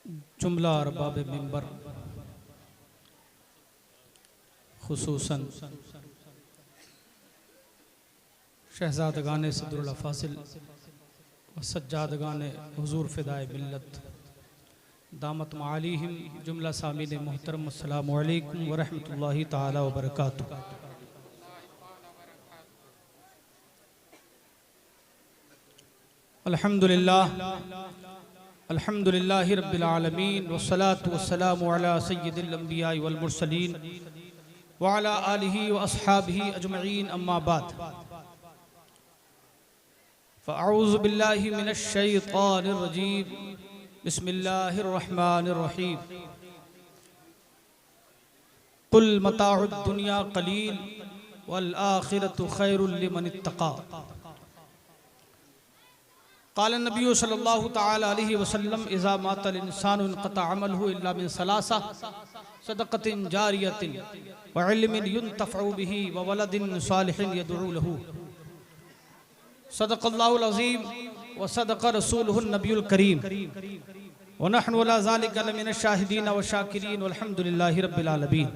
जुमला अरबाब मिंबर खुसूसन शहजादगान सदरुल फासिल व सज्जादगान हुजूर फ़िदाए मिल्लत दामत मालिहिम जुमला सामीन मोहतरम अस्सलामु अलैकुम व रहमतुल्लाहि ताला व बरकातुहू। अल्हम्दुलिल्लाहि रब्बिल आलमीन वस्सलातु वस्सलामु अला सय्यिदिल अंबिया वल मुरसलीन व अला आलिहि व अस्हाबिहि अजमईन अम्मा बाद फ़अऊज़ु बिल्लाहि मिनश शैतानिर रजीम बिस्मिल्लाहिर रहमानिर रहीम कुल मताउद दुनिया क़लील वल आखिरतु खैरुल लिमन इत्तक़ा। क़ाल नबी सल्लल्लाहु तआला अलैहि वसल्लम इज़ा मातल इंसानु इन्क़ता अमलुहु इल्ला मिन सलासा सदक़तिन जारियतिन व इल्मिन युन्तफ़उ बिही व वलदिन सालिहिन यदउ लहू। सदक़ल्लाहुल अज़ीम व सदक़ रसूलुहुन नबियुल करीम व नहनु अला ज़ालिका लमिनश शाहिदीन व शाकिरीन वल्हम्दुलिल्लाहि रब्बिल आलमीन।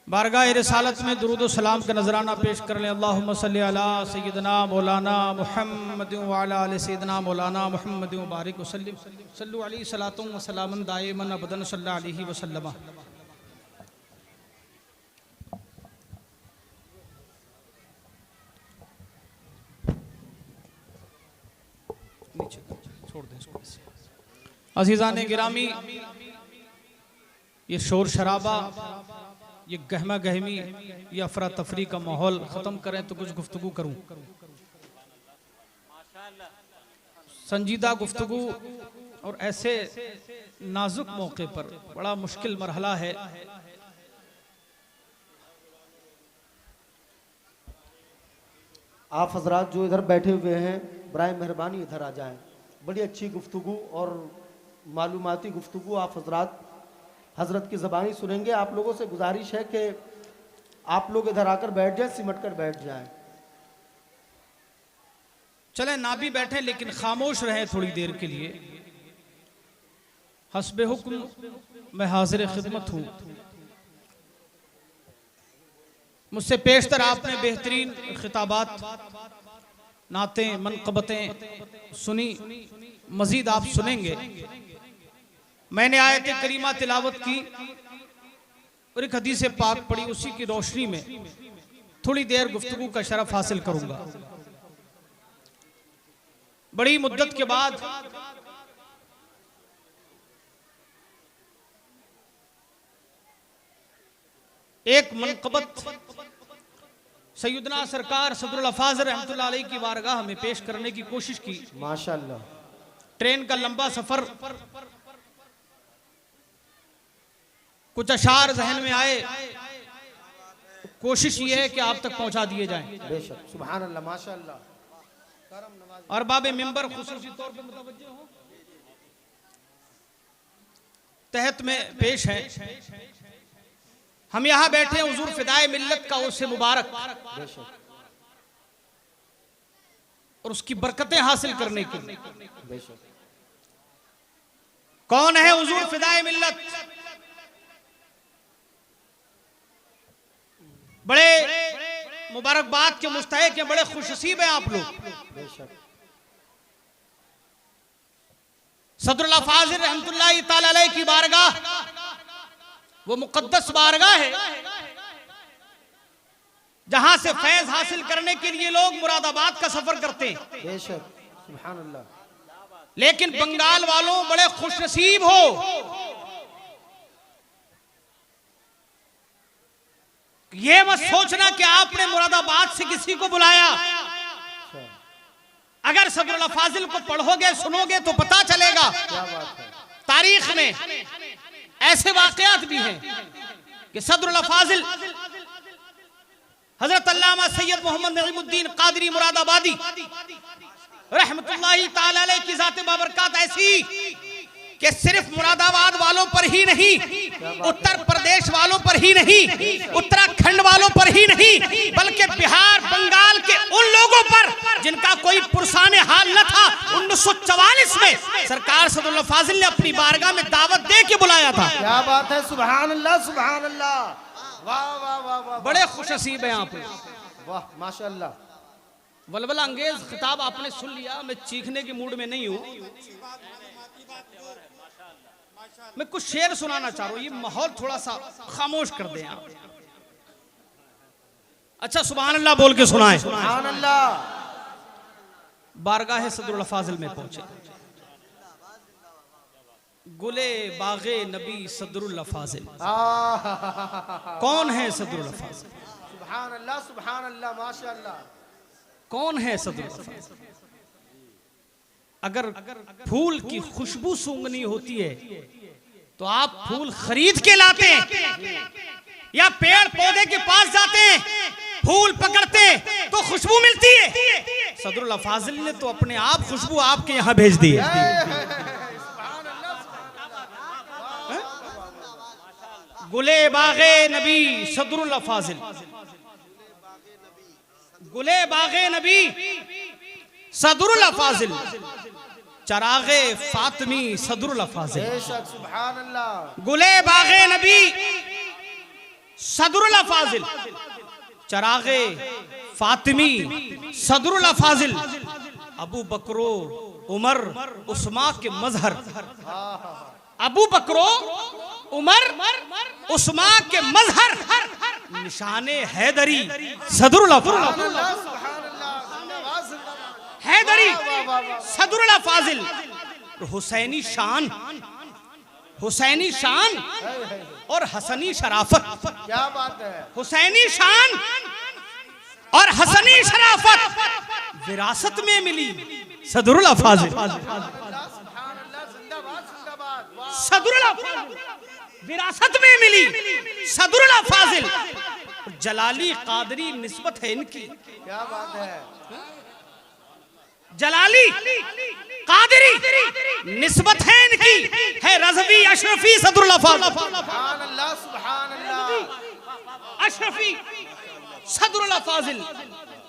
बारगाह रिसालत में दुरूद व सलाम का नजराना पेश कर लें। अल्लाहुम्मा सल्लि अला सय्यिदना मौलाना मुहम्मद व अला आलि सय्यिदना मौलाना मुहम्मद व बारिक व सल्लिम सल्लु अलैहि सलातुन व सलामन दाइमन अबदन सल्लल्लाहु अलैहि वसल्लम। छोड़ दें इसको। अज़ीज़ान गिरामी, ये शोर शराबा, ये गहमा गहमी, ये अफरा तफरी का माहौल ख़त्म करें तो कुछ गुफ्तगू करूं। संजीदा गुफ्तगू और ऐसे नाजुक मौके पर बड़ा मुश्किल मरहला है। आप हजरात जो इधर बैठे हुए हैं बराए मेहरबानी इधर आ जाएं। बड़ी अच्छी गुफ्तगू और मालूमाती गुफ्तगू आप हजरात हजरत की ज़बानी सुनेंगे। आप लोगों से गुजारिश है कि आप लोग इधर आकर बैठ जाएं, सिमट कर बैठ जाएं। चले ना भी बैठे लेकिन खामोश रहे थोड़ी देर के लिए। हस्बे हुक्म मैं हाजिर खिदमत हूँ। मुझसे पेशतर आपने बेहतरीन खिताबात, नातें, मनक़बतें सुनी, मजीद आप सुनेंगे। मैंने आयत करीमा तिलावत की और एक हदीस पाक पढ़ी, उसी की रोशनी में थोड़ी देर गुफ्तगू का शरफ हासिल करूंगा। बड़ी मुद्दत के बाद एक मनक़बत सैयदना सरकार सदरुल अफ़ाज़ रहमतुल्लाह अलैहि की बारगाह में पेश करने की कोशिश की। माशाअल्लाह। ट्रेन का लंबा सफर, कुछ अशार जहन में आए, कोशिश ये है कि आप तक पहुंचा दिए जाएं। बेशक, सुभान अल्लाह, माशाअल्लाह। और बाबे मिंबर खुसूसी तौर पे मुतवज्जे हो तहत में पेश है। हम यहाँ बैठे हैं हुजूर फ़िदाए मिल्लत का उर्स मुबारक और उसकी बरकतें हासिल करने के लिए। कौन है हुजूर फ़िदाए मिल्लत? बड़े मुबारकबाद के मुस्तहिक हैं, बड़े खुशनसीब हैं आप लोग। सदरुल अफ़ाज़ रहमतुल्लाहि ताला अलैहि की बारगाह वो मुक़द्दस बारगाह है जहां से फैज हासिल करने के लिए लोग मुरादाबाद का सफर करते हैं। बेशक, सुभान अल्लाह। लेकिन बंगाल वालों बड़े खुशनसीब हो, ये मत सोचना कि आपने मुरादाबाद से किसी को बुलाया। अगर सदरुल अफ़ाज़िल को पढ़ोगे सुनोगे तो पता चलेगा क्या बात है। तारीख में ऐसे वाक़यात भी हैं कि सदरुल अफ़ाज़िल हजरत अल्लामा सैयद मोहम्मद नईमुद्दीन क़ादरी मुरादाबादी रहमतुल्लाहि ताला अलैहि की ज़ात बाबरकात ऐसी कि सिर्फ मुरादाबाद वालों पर ही नहीं, उत्तर प्रदेश वालों पर ही नहीं, उत्तराखंड वालों पर ही नहीं, बल्कि बिहार बंगाल के उन लोगों पर जिनका कोई पुरसाने हाल न था 1944 में सरकार सदरुल्लाह फाजिल ने अपनी बारगाह में दावत दे के बुलाया था। क्या बात है, सुभान अल्लाह सुभान अल्लाह, वाह वाह वाह वाह, बड़े खुशनसीब हैं आप, वाह माशाअल्लाह। वलवला अंगेज खिताब आपने सुन लिया। मैं चीखने के मूड में नहीं हूं, मैं कुछ शेर सुनाना चाह रहा हूं, ये माहौल थोड़ा सा खामोश कर दें आप। अच्छा सुभान अल्लाह बोल के सुनाएं। सुभान अल्लाह। बारगाह सदरुल्लाह फाजिल में पहुंचे, गुले बागे नबी सदरुल्लाह फाजिल। कौन है सदरुल्लाह फाजिल? सुभान अल्लाह सुभान अल्लाह, माशाअल्लाह। कौन है सदरुल्लाह फाजिल? अगर फूल की खुशबू सूंघनी होती है तो आप फूल खरीद के लाते हैं या पेड़ पौधे के पास जाते हैं, फूल पकड़ते हैं तो खुशबू मिलती है? सदरुल्लाह फाजिल ने तो अपने आप खुशबू आपके यहां भेज दी है। गुले बागे नबी सदरुल्लाह फाजिल, गुले बागे नबी सदरुल्लाह फाजिल, चरागे फातिमी सदरुल्लाह फाजिल। बेशक सुभान अल्लाह। गुले बागे नबी सदरुल्लाह फाजिल, चरागे फातिमी सदरुल्लाह फाजिल, अबू बकरो उमर उस्मा के मजहर, अबू बकरो उमर उस्मा के मजहर, निशाने हैदरी सदरुल्लाह फाजिल, हैदरी सदरुल्लाह फाजिल, हुसैनी शान, हुसैनी शान और हसनी शराफत। क्या बात है, हुसैनी शान और हसनी शराफत विरासत में मिली सदरुल्लाह फाजिल, सदरुल्लाह फाजिल विरासत में मिली सदरुल्लाह फाजिल। जलाली कादरी निस्बत है इनकी। क्या बात है, जलाली कादरी निस्बत है इनकी, है रज़वी अशरफी सदरुल्लाह फाजिल। सुभान अल्लाह सुभान अल्लाह। अशरफी सदरुल्लाह फाजिल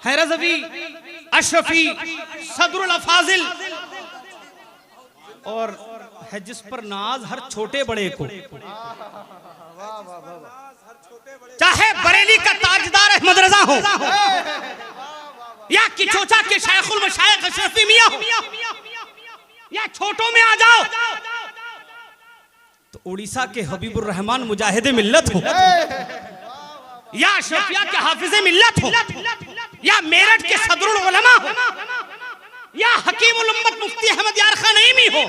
है रज़वी अशरफी सदरुल्लाह फाजिल, और है जिस पर नाज हर छोटे बड़े को, चाहे बरेली का ताजदार अहमद रजा हो या किचोचा के शायखुल मशाइख अशरफी मियां हो, या छोटों में आ जाओ तो उड़ीसा के हबीबुर रहमान मुजाहिद मिल्लत हो, या अशरफिया के हाफिज़े मिल्लत हो, या मेरठ के सदरुल उलमा हो, या हकीमुल उम्मत मुफ्ती अहमद यार खान नईमी हो,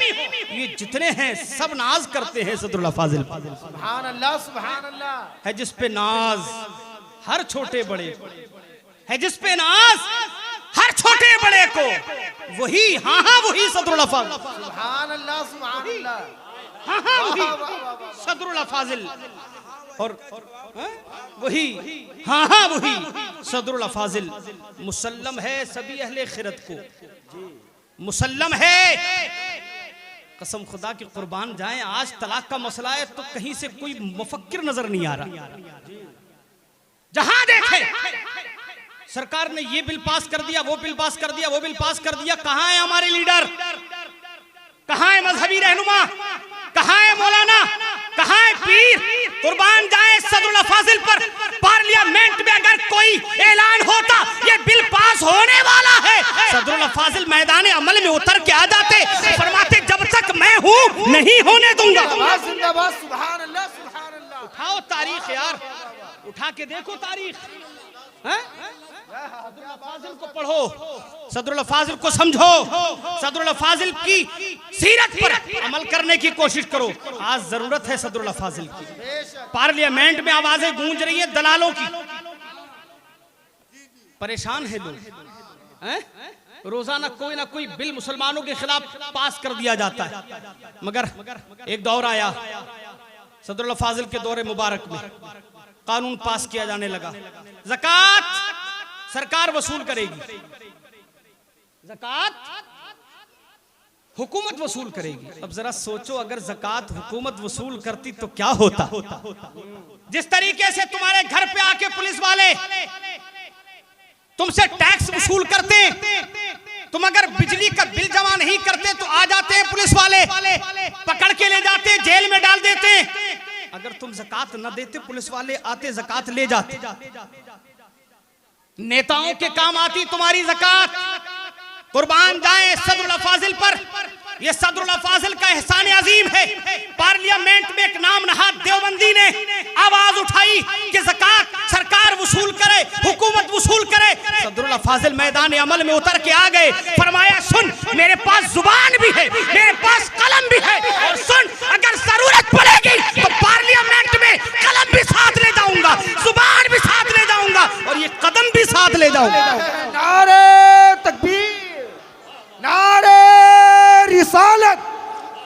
ये जितने हैं सब नाज करते हैं सदरुल्लाह फाजिल। सुभान अल्लाह सुभान अल्लाह। है जिस पे नाज हर छोटे बड़े, है जिस पे नाज हर छोटे बड़े को, वही हाँ हाँ वही सदरुल्लाह फाजिल। सुभान अल्लाह सुभान अल्लाह। हाँ हाँ वही सदरुल्लाह फाजिल, और वही हाँ हाँ वही सदरुल्लाह फाजिल। मुसल्लम है सभी अहले खिरत को, मुसल्लम है, कसम खुदा की कुर्बान जाएं, आज तलाक का मसला है तो कहीं से कोई मुफक्किर नजर नहीं आ रहा। जहां देखे सरकार ने ये बिल पास कर दिया, वो बिल पास कर दिया, वो बिल पास कर दिया। कहां है हमारे लीडर, कहां है मजहबी रहनुमा, कहां है मौलाना, कहां है पीर? कुर्बान जाए सदरुल्लाह फाजिल पर पार्लियामेंट में अगर कोई ऐलान होता ये बिल पास होने वाला है, सदरुल्लाह फाजिल मैदान अमल में उतर के आ जाते, फरमाते जब तक मैं हूं नहीं होने दूंगा। जिंदाबाद सुभान अल्लाह सुभान अल्लाह। उठाओ तारीख यार, उठा के देखो तारीख, सदरुल्लाह फाजिल को पढ़ो, सदरुल्लाह फाजिल को समझो, सदरुल्लाह फाजिल की सीरत पर अमल करने की कोशिश करो। आज जरूरत है सदरुल्लाह फाजिल की। पार्लियामेंट में आवाजें गूंज रही है दलालों की, परेशान है लोग, रोजाना कोई ना कोई बिल मुसलमानों के खिलाफ पास कर दिया जाता है। मगर एक दौर आया सदरुल्लाह फाजिल के दौरे मुबारक में, कानून पास किया जाने लगा, ज़कात सरकार वसूल करेगी, ज़कात हुकूमत वसूल करेगी। अब जरा सोचो, अगर ज़कात हुकूमत वसूल करती तो क्या होता। जिस तरीके से तुम्हारे घर पे आके पुलिस वाले तुमसे टैक्स वसूल करते, तुम अगर बिजली का बिल जमा नहीं करते तो आ जाते हैं पुलिस वाले, पकड़ के ले जाते, जेल में डाल देते। अगर तुम ज़कात न देते पुलिस वाले आते, ज़कात ले जाते। नेताओं के काम आती तुम्हारी ज़कात। कुर्बान जाए सदरुल अफाजिल पर। यह सदरुल अफाजिल का एहसान अजीम है। पार्लियामेंट में एक नाम नहाद देवबंदी ने आवाज उठाई कि ज़कात सरकार वसूल करे, हुकूमत वसूल करे। सदरुल अफाजिल मैदान अमल में उतर के आ गए, फरमाया सुन, मेरे पास जुबान भी है, मेरे पास कलम भी है, और सुन, अगर जरूरत पड़ेगी तो पार्लियामेंट में कलम भी साथ ले जाऊंगा, जुबान भी साथ ले जाऊंगा, और ये कदम भी साथ ले जाऊंगा। नारे तकबीर, नारे रिसालत,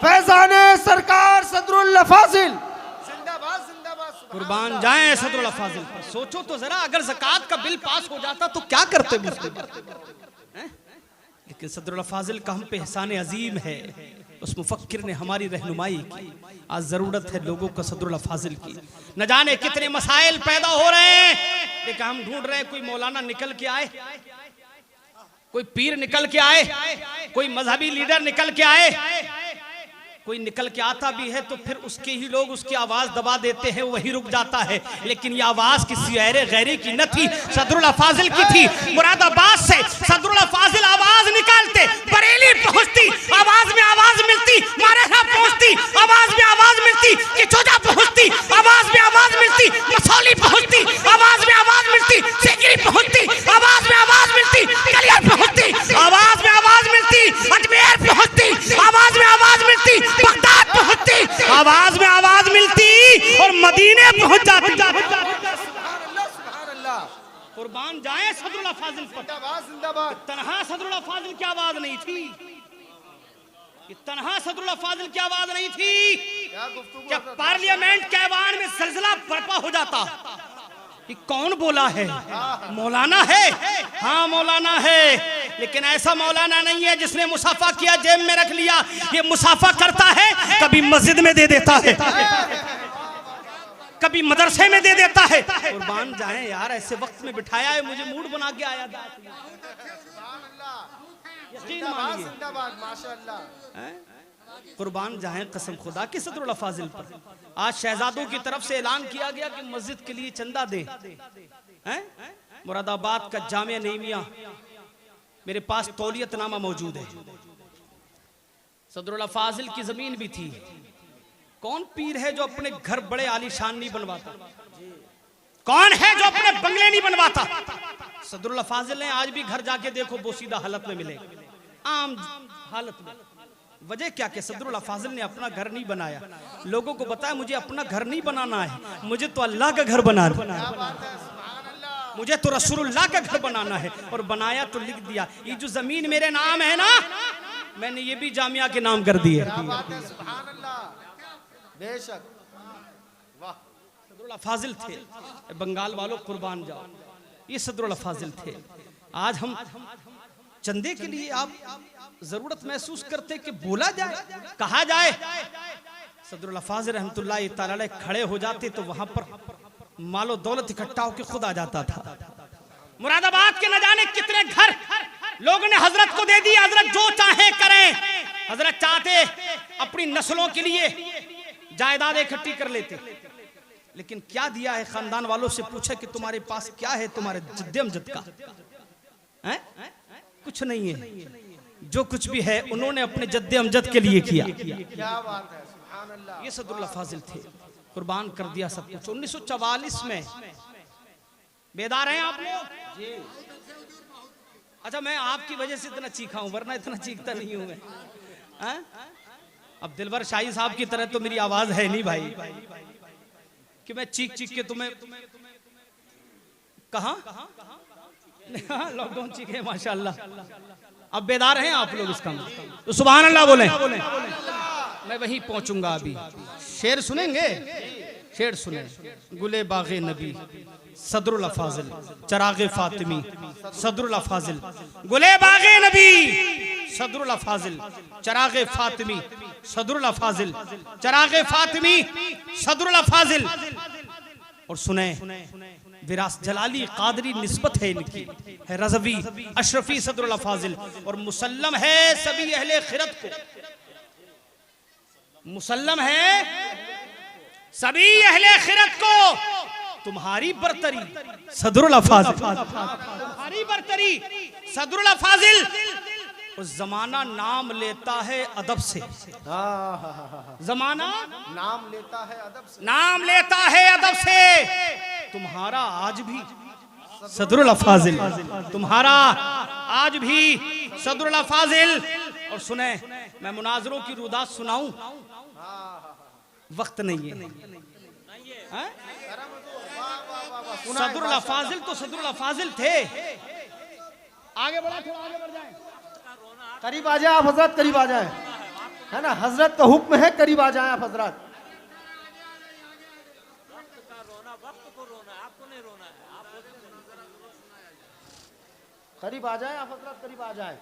फैजाने सरकार सदरुल अफाजिल जिंदाबाद जिंदाबाद। कुर्बान जाए सदरुल अफाजिल पर। सोचो तो जरा, अगर ज़कात का बिल पास हो जाता तो क्या करते मुस्लिम। लेकिन सदरुल अफाजिल का हम पे एहसान अजीम है। उस मुफक्किर ने हमारी रहनुमाई की। आज जरूरत है लोगों को सदरुल अफाजिल की। न जाने कितने मसाइल पैदा हो रहे हैं, लेकिन हम ढूंढ रहे हैं कोई मौलाना निकल के आए, कोई पीर निकल के आए, कोई मजहबी लीडर निकल के आए। कोई निकल के आता भी है तो फिर उसके ही लोग उसकी आवाज दबा देते हैं, वही रुक जाता है। लेकिन ये आवाज किसी गैरी की न थी, सदरुल अफाजिल की थी। मुरादाबाद से सदरुल अफाजिल आवाज निकालते, बरेली पहुंचती, आवाज में आवाज मिलती, मारेरा पहुंचती, आवाज में आवाज मिलती, किचोजा पहुंचती, आवाज में आवाज मिलती, मसौली पहुंचती, आवाज में आवाज मिलती, सिकरी पहुंचती, आवाज में आवाज मिलती, कलियर पहुंचती, आवाज में आवाज मिलती, अजमेर पहुंचती, आवाज में आवाज मिलती, बगदाद पहुंचती, आवाज में आवाज मिलती, और मदीने पहुंच जाती। कुर्बान जाए सदरुल अफाजिल पर। जिंदाबाद। तनहा सदरुल अफाजिल की आवाज नहीं थी, तनहा सदरुल अफाजिल की आवाज नहीं थी। क्या पार्लियामेंट के ऐवान में जलजला बर्पा हो जाता। ये कौन बोला है? मौलाना है। हाँ मौलाना है, लेकिन ऐसा मौलाना नहीं है जिसने मुसाफा किया जेब में रख लिया। ये मुसाफा करता है, कभी मस्जिद में दे देता है, कभी मदरसे में दे देता है। कुर्बान जाए यार, ऐसे वक्त में बिठाया है, मुझे मूड बना के आया। यकीन मानिए, कुर्बान जाए कसम खुदा के सदरुल अफाजिल पर। आज शहजादों की तरफ से ऐलान किया गया कि मस्जिद के लिए चंदा दे। मुरादाबाद का जामिया नईमिया, मेरे पास तौलियतनामा मौजूद है। सदरुल अफाजिल की जमीन भी थी। कौन पीर है जो अपने घर बड़े आलीशान नहीं बनवाता? कौन है जो अपने बंगले नहीं बनवाता? सदरुल अफाजिल ने आज भी घर जाके देखो, बोसीदा हालत में मिले, आम हालत में। वजह क्या कि सदरुल अफाजिल ने अपना घर नहीं बनाया। लोगों को बताया मुझे अपना घर नहीं बनाना है, मुझे तो अल्लाह का घर बनाना है, मुझे तो रसूलुल्लाह का घर बनाना है। और बनाया तो लिख दिया, ये जो जमीन मेरे नाम है ना, मैंने ये भी जामिया के नाम कर दिए। बेशक, वाह। सदरुल अफाजिल थे। बंगाल वालों कुर्बान जाओ, ये सदरुल अफाजिल थे। आज हम चंदे के लिए आप जरूरत महसूस करते कि बोला जाए, कहा जाए। सदरुल अफाजिल रहमतुल्लाह तआला अलैह खड़े हो जाते तो वहां पर मालो दौलत इकट्ठा होकर खुद आ जाता था। मुरादाबाद के न जाने कितने घर लोगों ने हजरत को दे दिए। हजरत जो चाहे करें। हजरत चाहते अपनी नस्लों के लिए जायदाद इकट्ठी कर लेते, लेकिन क्या दिया है? खानदान वालों से पूछा कि तुम्हारे पास क्या है, तुम्हारे जद्दे अमजद का है? कुछ नहीं है। जो कुछ भी है उन्होंने अपने जद्दे अमजद के लिए किया। क्या बात है, सुभान अल्लाह। ये सदरुल अफाजिल थे, कुर्बान कर दिया सब कुछ। 1944 में बेदार हैं आप लोग? अच्छा, मैं आपकी वजह से इतना चीखा हूं, वरना इतना चीखता नहीं हूं मैं। अब दिलवर शाही साहब की तरह तो मेरी आवाज है नहीं भाई कि मैं चीख चीख के तुम्हें कहा। लॉकडाउन चीखे माशाल्लाह। अब बेदार हैं आप लोग इसका तो सुभान अल्लाह बोले। मैं वहीं पहुंचूंगा। अभी शेर सुनेंगे, शेर सुने। गुले बागे नबी सदरुल अफाजिल चरागे फातिमी सदरुल अफाजिल, गुले बागे नबी सदरुल अफाजिल चरागे फातिमी सदरुल अफाजिल चरागे फातिमी सदरुल अफाजिल। और सुने विरास जलाली कादरी निस्बत है इनकी, है रज़वी अशरफी सदरुल अफाजिल। और मुसल्लम है सभी अहले खिरत को, मुसल्लम है सभी अहले खिरत को, तुम्हारी बरतरी सदरुल अफाजिल, तुम्हारी बरतरी सदरुल अफाजिल। उस जमाना नाम लेता है अदब से, जमाना नाम लेता है अदब से, नाम लेता है अदब से। तुम्हारा आज भी सदरुल अफाजिल, तुम्हारा आज भी सदरुल अफाजिल। और सुने, मैं मुनाजरों की रुदात सुनाऊं, वक्त नहीं है। सदरुल अफाजिल तो सदरुल अफाजिल थे। आगे बढ़ा, थोड़ा आगे बढ़ जाएं। करीब आ जाए आप हजरत, करीब आ जाए, है ना, हजरत का हुक्म है, करीब आ जाए आप हजरत। करीब आ जाए आप हजरत, करीब आ जाए।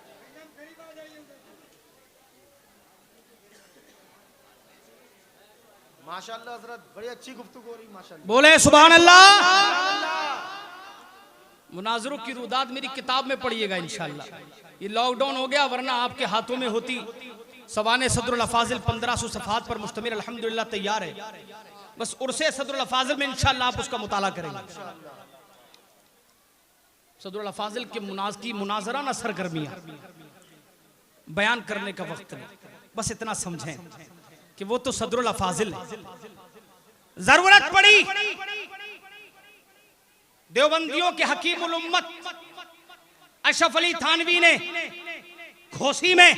माशाअल्लाह हजरत, बड़ी अच्छी गुफ्तगू हो रही माशाअल्लाह। बोले सुभान अल्लाह। मुनाजरों की रुदात मेरी किताब में पढ़िएगा इंशाअल्लाह। ये लॉकडाउन हो गया, वरना आपके हाथों में होती। सवाने सदरुल अफाजिल 1500 सफ़हात पर मुश्तमिल अल्हम्दुलिल्लाह तैयार है। बस उर्से सदरुल अफाजिल में इंशाअल्लाह आप उसका मुताला करेंगे। सदरुल अफाजिल के मुनाजरा ना सरगर्मियां बयान करने का वक्त नहीं, बस इतना समझें कि वो तो सदरुल अफाजिल है। जरूरत पड़ी देवबंदियों के हकीमुल उम्मत अशरफ अली थानवी ने घोसी में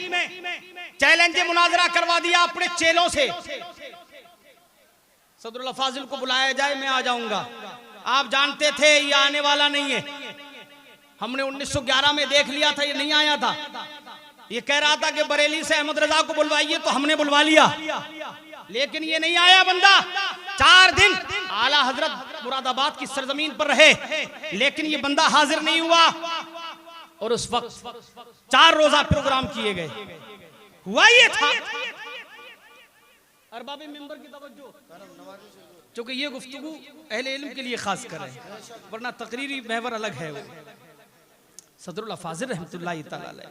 चैलेंज मुनाजरा करवा दिया अपने चेलों से। सदरुल अफाजिल को बुलाया जाए, मैं आ जाऊंगा। आप जानते थे ये आने वाला नहीं है। हमने 1911 में देख लिया था, ये नहीं आया था। ये कह रहा था कि बरेली से अहमद रजा को बुलवाइए, तो हमने बुलवा लिया, लेकिन ये नहीं आया बंदा। 4 दिन आला हजरत मुरादाबाद की सरजमीन पर रहे, लेकिन ये बंदा हाजिर नहीं हुआ। और उस वक्त 4 रोजा प्रोग्राम किए गए। हुआ ये था। अरबाबे मिंबर की तवज्जो, क्योंकि ये गुफ्तगू अहले इल्म के लिए खास कर रहे हैं, वरना तकरीरी महवर अलग है। वो सदरुल अफाजिल रहमतुल्लाहि तआला अलैह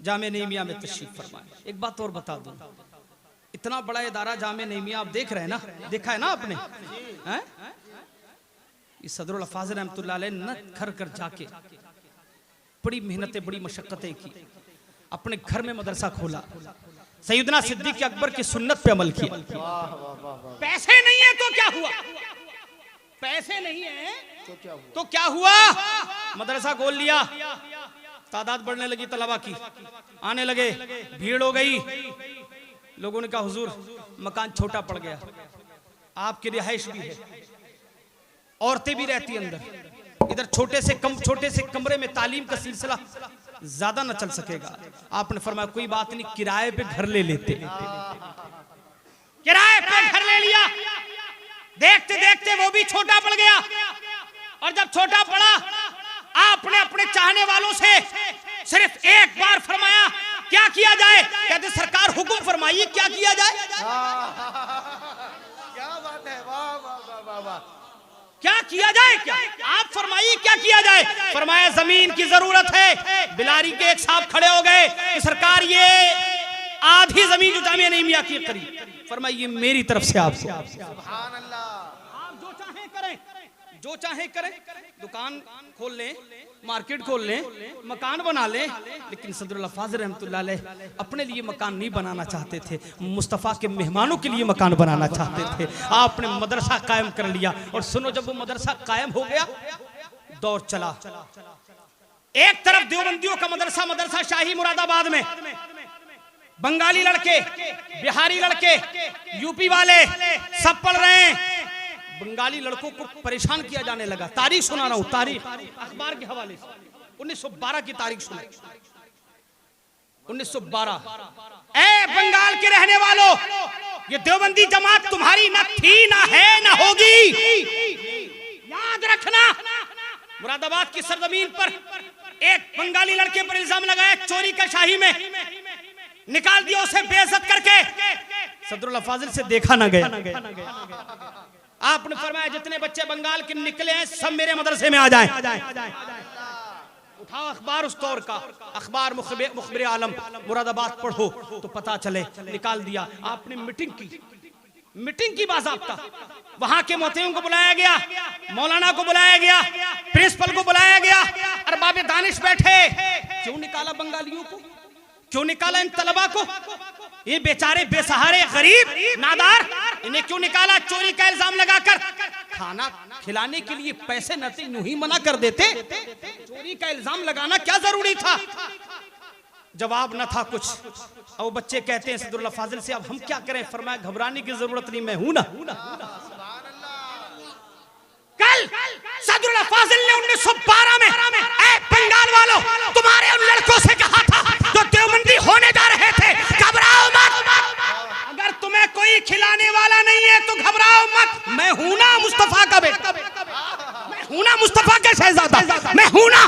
जामे नईमिया में तशरीफ फरमाए। एक बात और बता दूं, इतना बड़ा इदारा जामे नईमिया आप देख रहे हैं ना, देखा है ना आपने, हैं? ये सदरुल अफाजिल रहमतुल्लाहि अलैह न घर कर जाके बड़ी मेहनतें, बड़ी मशक्कतें की, अपने घर में मदरसा खोला, सैयदना सिद्दीक अकबर की सुन्नत पे अमल किया। पैसे नहीं है तो क्या हुआ, पैसे नहीं है तो क्या हुआ, मदरसा खोल लिया। तादाद बढ़ने लगी तलबा की, आने लगे, भीड़ हो गई। लोगों ने कहा हुजूर मकान छोटा पड़ गया, आपकी रिहाइश भी है, औरतें भी रहती अंदर, इधर छोटे से कमरे में तालीम का सिलसिला ज्यादा न चल सकेगा। आपने फरमाया कोई बात नहीं, किराए पे घर ले लेते। किराए पे घर ले लिया। देखते देखते वो भी छोटा पड़ गया, और जब छोटा पड़ा आपने अपने चाहने वालों से सिर्फ एक बार फरमाया क्या किया जाए। कहते सरकार हुक्म फरमाइए, क्या किया जाए। क्या बात है, वाह वाह वाह वाह। क्या किया जाए, क्या आप फरमाइए क्या किया जाए। फरमाया जमीन की जरूरत है। बिलारी के एक साहब खड़े हो गए कि सरकार ये आधी जमीन जो जामिया नईमिया की करीब, फरमाइए ये मेरी तरफ से आपसे। सुभान अल्लाह। आप जो चाहें करें, जो चाहें करें, दुकान खोल लें, मार्केट खोल लें, मकान बना लें, लेकिन सदरुल अफाजिल रहमतुल्लाह अलैह अपने लिए मकान नहीं बनाना चाहते थे, मुस्तफ़ा के मेहमानों के लिए मकान बनाना चाहते थे। आपने मदरसा कायम कर लिया। और सुनो, जब वो मदरसा कायम हो गया, दौर चला। एक तरफ देवबंदियों का मदरसा, मदरसा शाही मुरादाबाद में, बंगाली लड़के, बिहारी लड़के, यूपी वाले सब पढ़ रहे हैं। बंगाली लड़कों को परेशान किया जाने लगा। तारीख सुना रहा हूं, तारीख अखबार के हवाले से 1912 की तारीख सुने। 1912, ए बंगाल के रहने वालों, ये देवबंदी जमात तुम्हारी न थी, ना है, ना होगी। याद रखना, मुरादाबाद की सरजमीन पर एक बंगाली लड़के पर इल्जाम लगाया चोरी का शाही में, निकाल दिया उसे बेइज्जत करके। सदरुल फाजिल से देखा ना गया। आपने फरमाया जितने बच्चे बंगाल के निकले हैं सब मेरे मदरसे में आ जाएं। उठाओ अखबार उस दौर का, अखबार मुखबिर आलम मुरादाबाद पढ़ो तो पता चले। निकाल दिया। आपने मीटिंग की बाज़ाब्ता, वहां के मोहतमिम को बुलाया गया, मौलाना को बुलाया गया, प्रिंसिपल को बुलाया गया, अरबाब दानिश बैठे। क्यों निकाला बंगालियों को, क्यों निकाला इन तलबा को, ये बेचारे बेसहारे गरीब नादार, इन्हें क्यों निकाला? चोरी का इल्जाम लगाकर खाना खिलाने के लिए पैसे न थे, यूं ही मना कर देते। चोरी का इल्जाम लगाना क्या जरूरी था? जवाब न था कुछ। और बच्चे कहते हैं सदरुल्लाह फाजिल से अब हम क्या करें? फरमाया घबराने की जरूरत नहीं, मैं हूं ना। कल सदरुल्लाह फाजिल ने 1912 में बंगाल वालों तुम्हारे उन लड़कों से कहा था जो देवबंदी होने जा रहे थे, घबराओ मत। अगर तुम्हें कोई खिलाने वाला नहीं है तो घबराओ मत। मैं हूं ना मुस्तफा का बेटा, मैं हूं ना मुस्तफा का शहजादा, मैं हूं ना।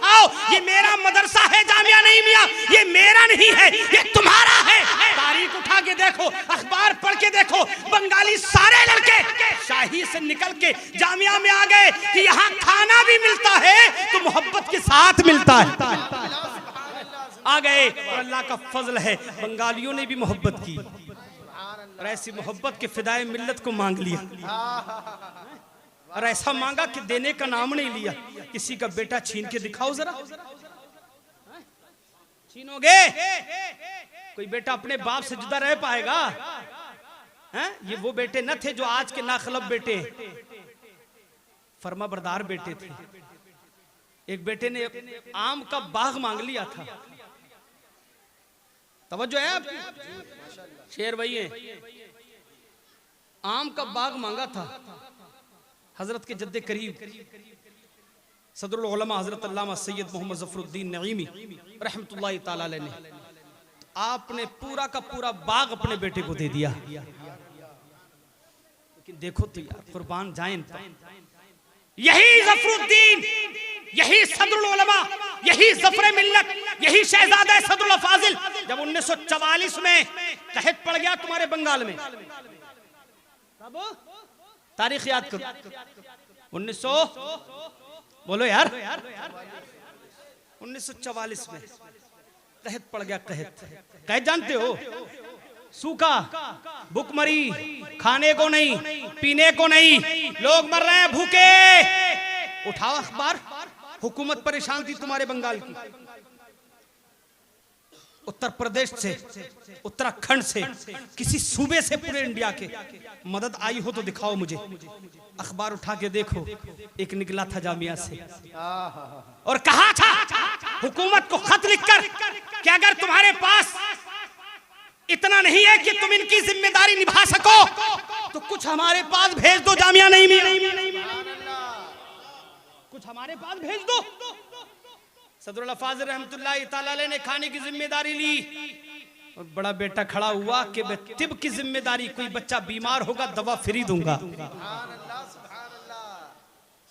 आओ, ये मेरा मदरसा है, जामिया नहीं मियां, ये मेरा नहीं है, ये तुम्हारा है। तारीख उठा के देखो, अखबार पढ़ के देखो, बंगाली सारे लड़के शाही से निकल के जामिया में आ गए कि यहाँ खाना भी मिलता है तो मोहब्बत के साथ मिलता है। आ गए और अल्लाह का फजल है बंगालियों ने भी मोहब्बत की और ऐसी मोहब्बत के फिदाए मिल्लत को मांग लिया और ऐसा मांगा कि देने का नाम नहीं लिया। किसी का बेटा छीन के दिखाओ जरा, छीनोगे? कोई बेटा अपने बाप से जुदा रह पाएगा? ये वो बेटे न थे जो आज के नाखलब बेटे हैं, फरमा बरदार बेटे थे। एक बेटे ने आम का बाग मांग लिया था। तवज्जो है आप? शेर वही है। आम का बाग मांगा था। हजरत के जद्दे करीब सदरुल उलमा हजरत अल्लामा सैयद मोहम्मद जफरुद्दीन नईमी रहमतुल्लाहि ताला अलैह ने आपने पूरा का पूरा बाग अपने बेटे को दे दिया। लेकिन देखो तो यार, कुर्बान जाए इन पर। यही जफरुद्दीन, यही सदरुल उलमा, यही जफर मिल्लत, यही शहजादा सदरुल फाजिल जब 1944 में कहत पड़ गया तुम्हारे बंगाल में, तब तारीख याद करो, 1900 बोलो यार, 1944 में कहत पड़ गया। कहत जानते हो? सूखा, भूखमरी, खाने को नहीं, पीने को नहीं, लोग मर रहे हैं भूखे। उठाओ अखबार, हुकूमत परेशान थी तुम्हारे बंगाल की। उत्तर प्रदेश से, उत्तराखंड से, किसी सूबे से पूरे इंडिया के मदद आई हो तो दिखाओ मुझे। अखबार उठा के देखो, एक निकला था जामिया से और कहा था हुकूमत को खत लिखकर कि अगर तुम्हारे पास इतना नहीं है कि तुम इनकी जिम्मेदारी निभा सको तो कुछ हमारे पास भेज दो। जामिया नहीं मिला, कुछ हमारे पास भेज दो। सदरुल फाजिल रहमतुल्लाहि ताला अलैह ने खाने की जिम्मेदारी ली और बड़ा बेटा खड़ा हुआ कि मैं तिब की जिम्मेदारी, कोई बच्चा बीमार होगा दवा फ्री दूंगा।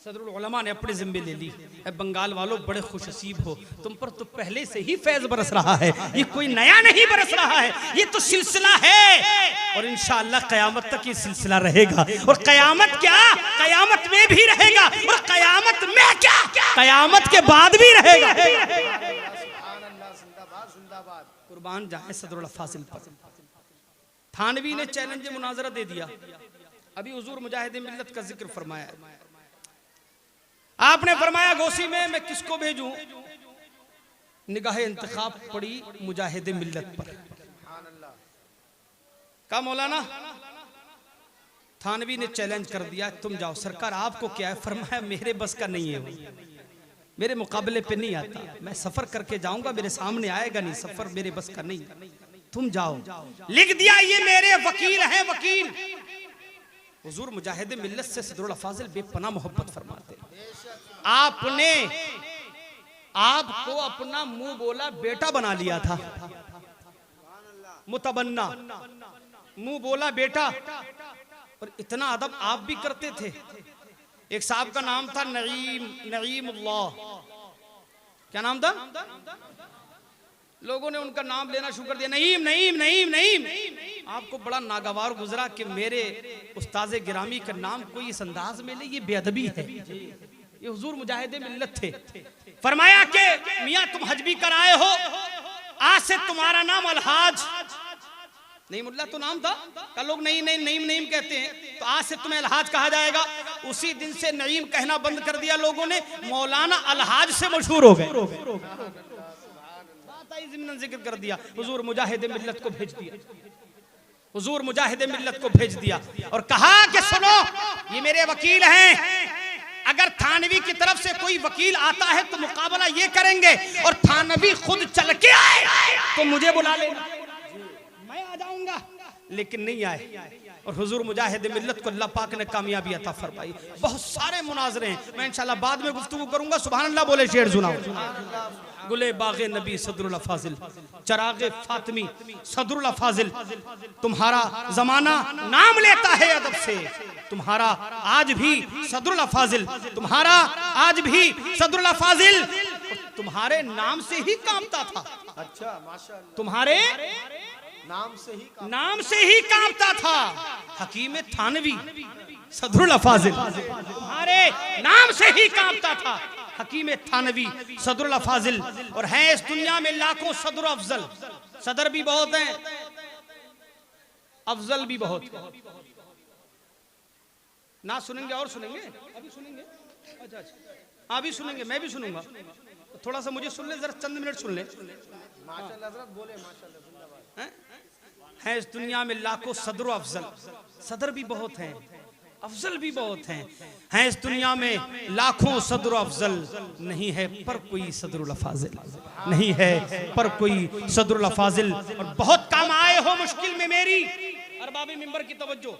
सदरुल उलमा ने अपने जिम्मे ले ली। बंगाल वालों बड़े खुशनसीब हो, तुम पर तो पहले से ही फैज बरस रहा है, ये कोई नया नहीं बरस रहा है, ये तो सिलसिला है और इंशाअल्लाह कयामत तक ये सिलसिला रहेगा। और कयामत क्या, कयामत में भी रहेगा और कयामत में क्या, कयामत के बाद भी रहेगा। कुर्बान जाए सदरुल फाजिल पर। थानवी ने चैलेंज मुनाजरा दे दिया। अभी हुजूर मुजाहिदे मिल्लत का जिक्र फरमाया, आपने फरमाया गोसी में मैं किसको भेजूं? निगाह इंतखाब पड़ी मुजाहिदे मिल्लत पर। कहा मौलाना, थानवी ने चैलेंज कर दिया, तुम जाओ। सरकार आपको क्या है? फरमाया मेरे बस का नहीं है, वो मेरे मुकाबले पे नहीं आता। मैं सफर करके जाऊंगा, मेरे सामने आएगा नहीं, सफर मेरे बस का नहीं, तुम जाओ। लिख दिया, ये मेरे वकील हैं, वकील। हुजूर मुजाहिदे मिल्लत से सदरुल फाजिल बेपनाह मोहब्बत फरमाते। आपने आपको अपना मुंह बोला बेटा बना लिया था, मुतबन्ना। मुंह बोला बेटा, और इतना अदब आप भी करते थे। एक साहब का नाम था नईमुल्लाह, क्या नाम था? लोगों ने उनका नाम लेना शुरू कर दिया, नईम नईम नईम नईम। आपको बड़ा नागवार गुजरा कि मेरे उस्ताज़े गिरामी का नाम कोई इस अंदाज में ले, ये बेअदबी है। ये हुजूर मुजाहिदे मिल्लत थे। फरमाया कि मियाँ तुम हज भी कर आए हो, आज से तुम्हारा नाम अलहाज नईमुल्लाह तो नाम था, कल लोग नईम नईम नईम नईम कहते हैं, तो आज से तुम्हें अलहाज कहा जाएगा। उसी दिन से नईम कहना बंद कर दिया लोगों ने, मौलाना अलहाज से मशहूर हो गए। जिक्र कर दिया, हुजूर मुजाहिदे मिल्लत को भेज दिया, हुजूर मुजाहिदे मिल्लत को भेज दिया और कहा कि सुनो ये मेरे वकील हैं, अगर थानवी की तरफ से कोई वकील आता है तो मुकाबला ये करेंगे, और थानवी खुद चल के आए तो मुझे बुला लेना, मैं आ जाऊंगा। लेकिन नहीं आए, और हुजूर मुजाहिद मिल्लत को अल्लाह पाक ने कामयाबी अता फरमाई। बहुत सारे मुनाजरे हैं, मैं इंशाल्लाह बाद में गुफ्तगू करूंगा। सुभान अल्लाह बोले, शेर सुनाओ। गुले बागे नबी सदरुल फाजिल, चरागे फातिमी सदरुल फाजिल, तुम्हारा जमाना नाम लेता है अदब से, तुम्हारा आज भी सदरुल फाजिल, तुम्हारा आज भी सदरुल फाजिल तुम्हारे नाम से ही कांपता था। अच्छा माशाअल्लाह, तुम्हारे नाम से ही कांपता था। हकीम थानवी सदरुल फाजिल तुम्हारे नाम से ही कांपता था। हकीम थानवी सदरुल फाजिल, और हैं इस दुनिया में लाखों सदर अफजल, सदर भी बहुत हैं, अफजल भी बहुत। ना सुनेंगे और सुनेंगे, अभी सुनेंगे, अच्छा अच्छा अभी सुनेंगे, मैं भी सुनूंगा। थोड़ा सा मुझे सुन ले, जरा चंद मिनट सुन ले। माशाअल्लाह हज़रत बोले, माशाअल्लाह। हैं इस दुनिया में लाखों सदर अफजल, सदर भी बहुत हैं, अफजल भी बहुत हैं इस दुनिया में लाखों सदर अफजल, नहीं है पर कोई सदरुल फाजिल, नहीं है पर कोई सदरुल फाजिल। और बहुत काम आए हो मुश्किल में मेरी। अरबाबे मिंबर की तवज्जो,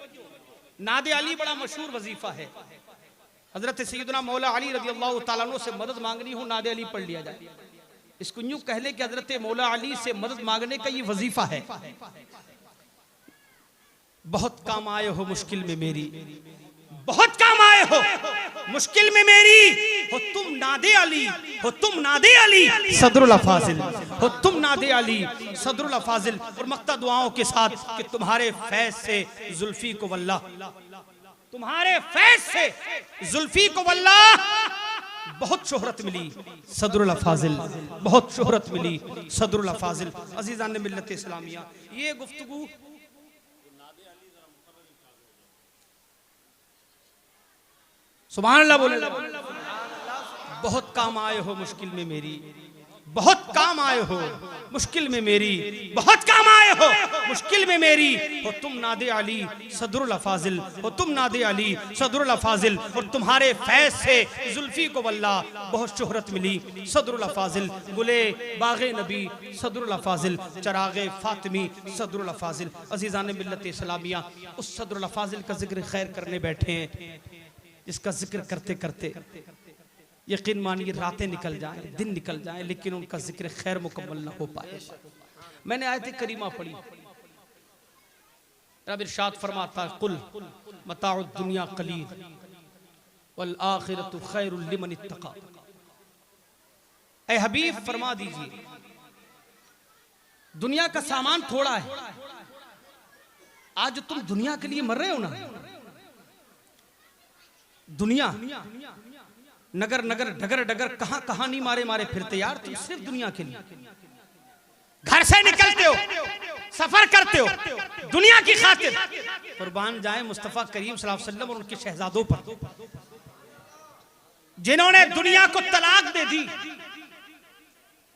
नादे अली बड़ा मशहूर वजीफा है। हजरत सैयदना मौला अली रज़ी अल्लाह तआला अन्हु से मदद मांगनी हो, नादे अली पढ़ लिया जाए। इसको यूं कह ले कि हजरत मौला अली से मदद मांगने का ये वजीफा है। बहुत काम आए हो मुश्किल में मेरी, बहुत काम आए हो मुश्किल में मेरी, हो तुम नादे अली, हो तुम नादे अली सदरुल फाजिल, हो तुम नादे अली सदरुल फाजिल। और मक्ता दुआओं के साथ कि तुम्हारे फैज से जुल्फी को वल्लाह, तुम्हारे फैज से जुल्फी को वल्लाह बहुत शोहरत मिली सदरुल फाजिल, बहुत शोहरत मिली सदरुल फाजिल। अजीजान ने मिल्लत इस्लामिया, ये गुफ्तगू सुभान अल्लाह बोले। बहुत काम आए हो मुश्किल में मेरी, बहुत काम आए हो मुश्किल में मेरी, बहुत काम आए हो मुश्किल में मेरी, हो तुम नादे अली सदरुल फाजिल, हो तुम नादे अली सदरुल फाजिल। और तुम्हारे फैज से जुल्फी को वल्लाह बहुत शोहरत मिली सदरुल फाजिल। गुले बागे नबी सदरुल फाजिल, चरागे फातिमी सदरुल फाजिल। अजीज़ान मिल्लत इस्लामिया, उस सदरुल फाजिल का जिक्र खैर करने बैठे हैं, इसका जिक्र करते करते यकीन मानिए रातें निकल जाएं, दिन निकल जाएं, लेकिन उनका जिक्र खैर मुकम्मल ना हो पाए। मैंने आयत करीमा पढ़ी, रब इरशाद फरमाता कुल मताउ दुनिया कलील वल आखिरतु खैरुल लिमन इत्तका। ऐ हबीब फरमा दीजिए दुनिया का सामान थोड़ा है। आज तुम दुनिया के लिए मर रहे हो ना, दुनिया नगर नगर डगर डगर कहां कहां नहीं मारे मारे फिरते यार, तुम सिर्फ दुनिया के लिए घर से निकलते हो, सफर करते हो दुनिया की खातिर। कुर्बान जाए मुस्तफा करीम सल्लल्लाहु अलैहि वसल्लम और उनके शहजादों पर जिन्होंने दुनिया को तलाक दे दी।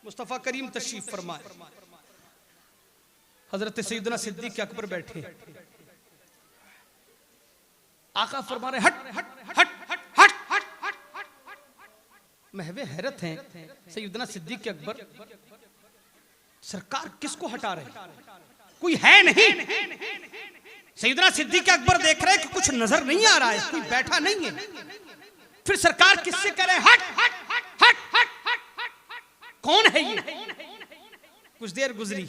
मुस्तफा करीम तशरीफ फरमाए, हजरत सैयदना सिद्दीक अकबर बैठे, आका फरमा रहे हट हट हट हट हट हट हट हट। महवे हैरत हैं सैयदना सिद्दीक अकबर, सरकार किसको हटा रहे, कोई है नहीं। सैयदना सिद्दीक अकबर देख रहे कि कुछ नजर नहीं आ रहा है, कोई बैठा नहीं है, फिर सरकार किससे कह रहे हट हट हट हट हट हट हट, कौन है ये। कुछ देर गुजरी,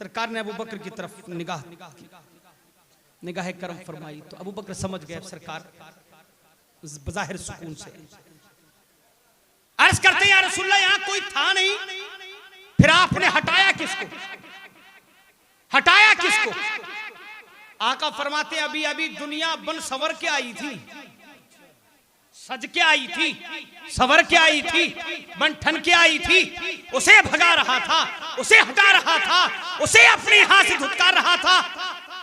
सरकार ने अबू बकर की तरफ निगाह करम फरमाई तो अबू बकर समझ गए सरकार बज़ाहिर सुकून से अर्ज करते या रसूलल्लाह यहां कोई था नहीं, फिर आपने हटाया किसको? हटाया किसको? आका फरमाते अभी अभी दुनिया बन सवर के आई थी, सज के आई थी, सवर के आई थी, बन ठन के आई थी, उसे भगा रहा था, उसे हटा रहा था, उसे अपने यहां से धुतकार रहा था।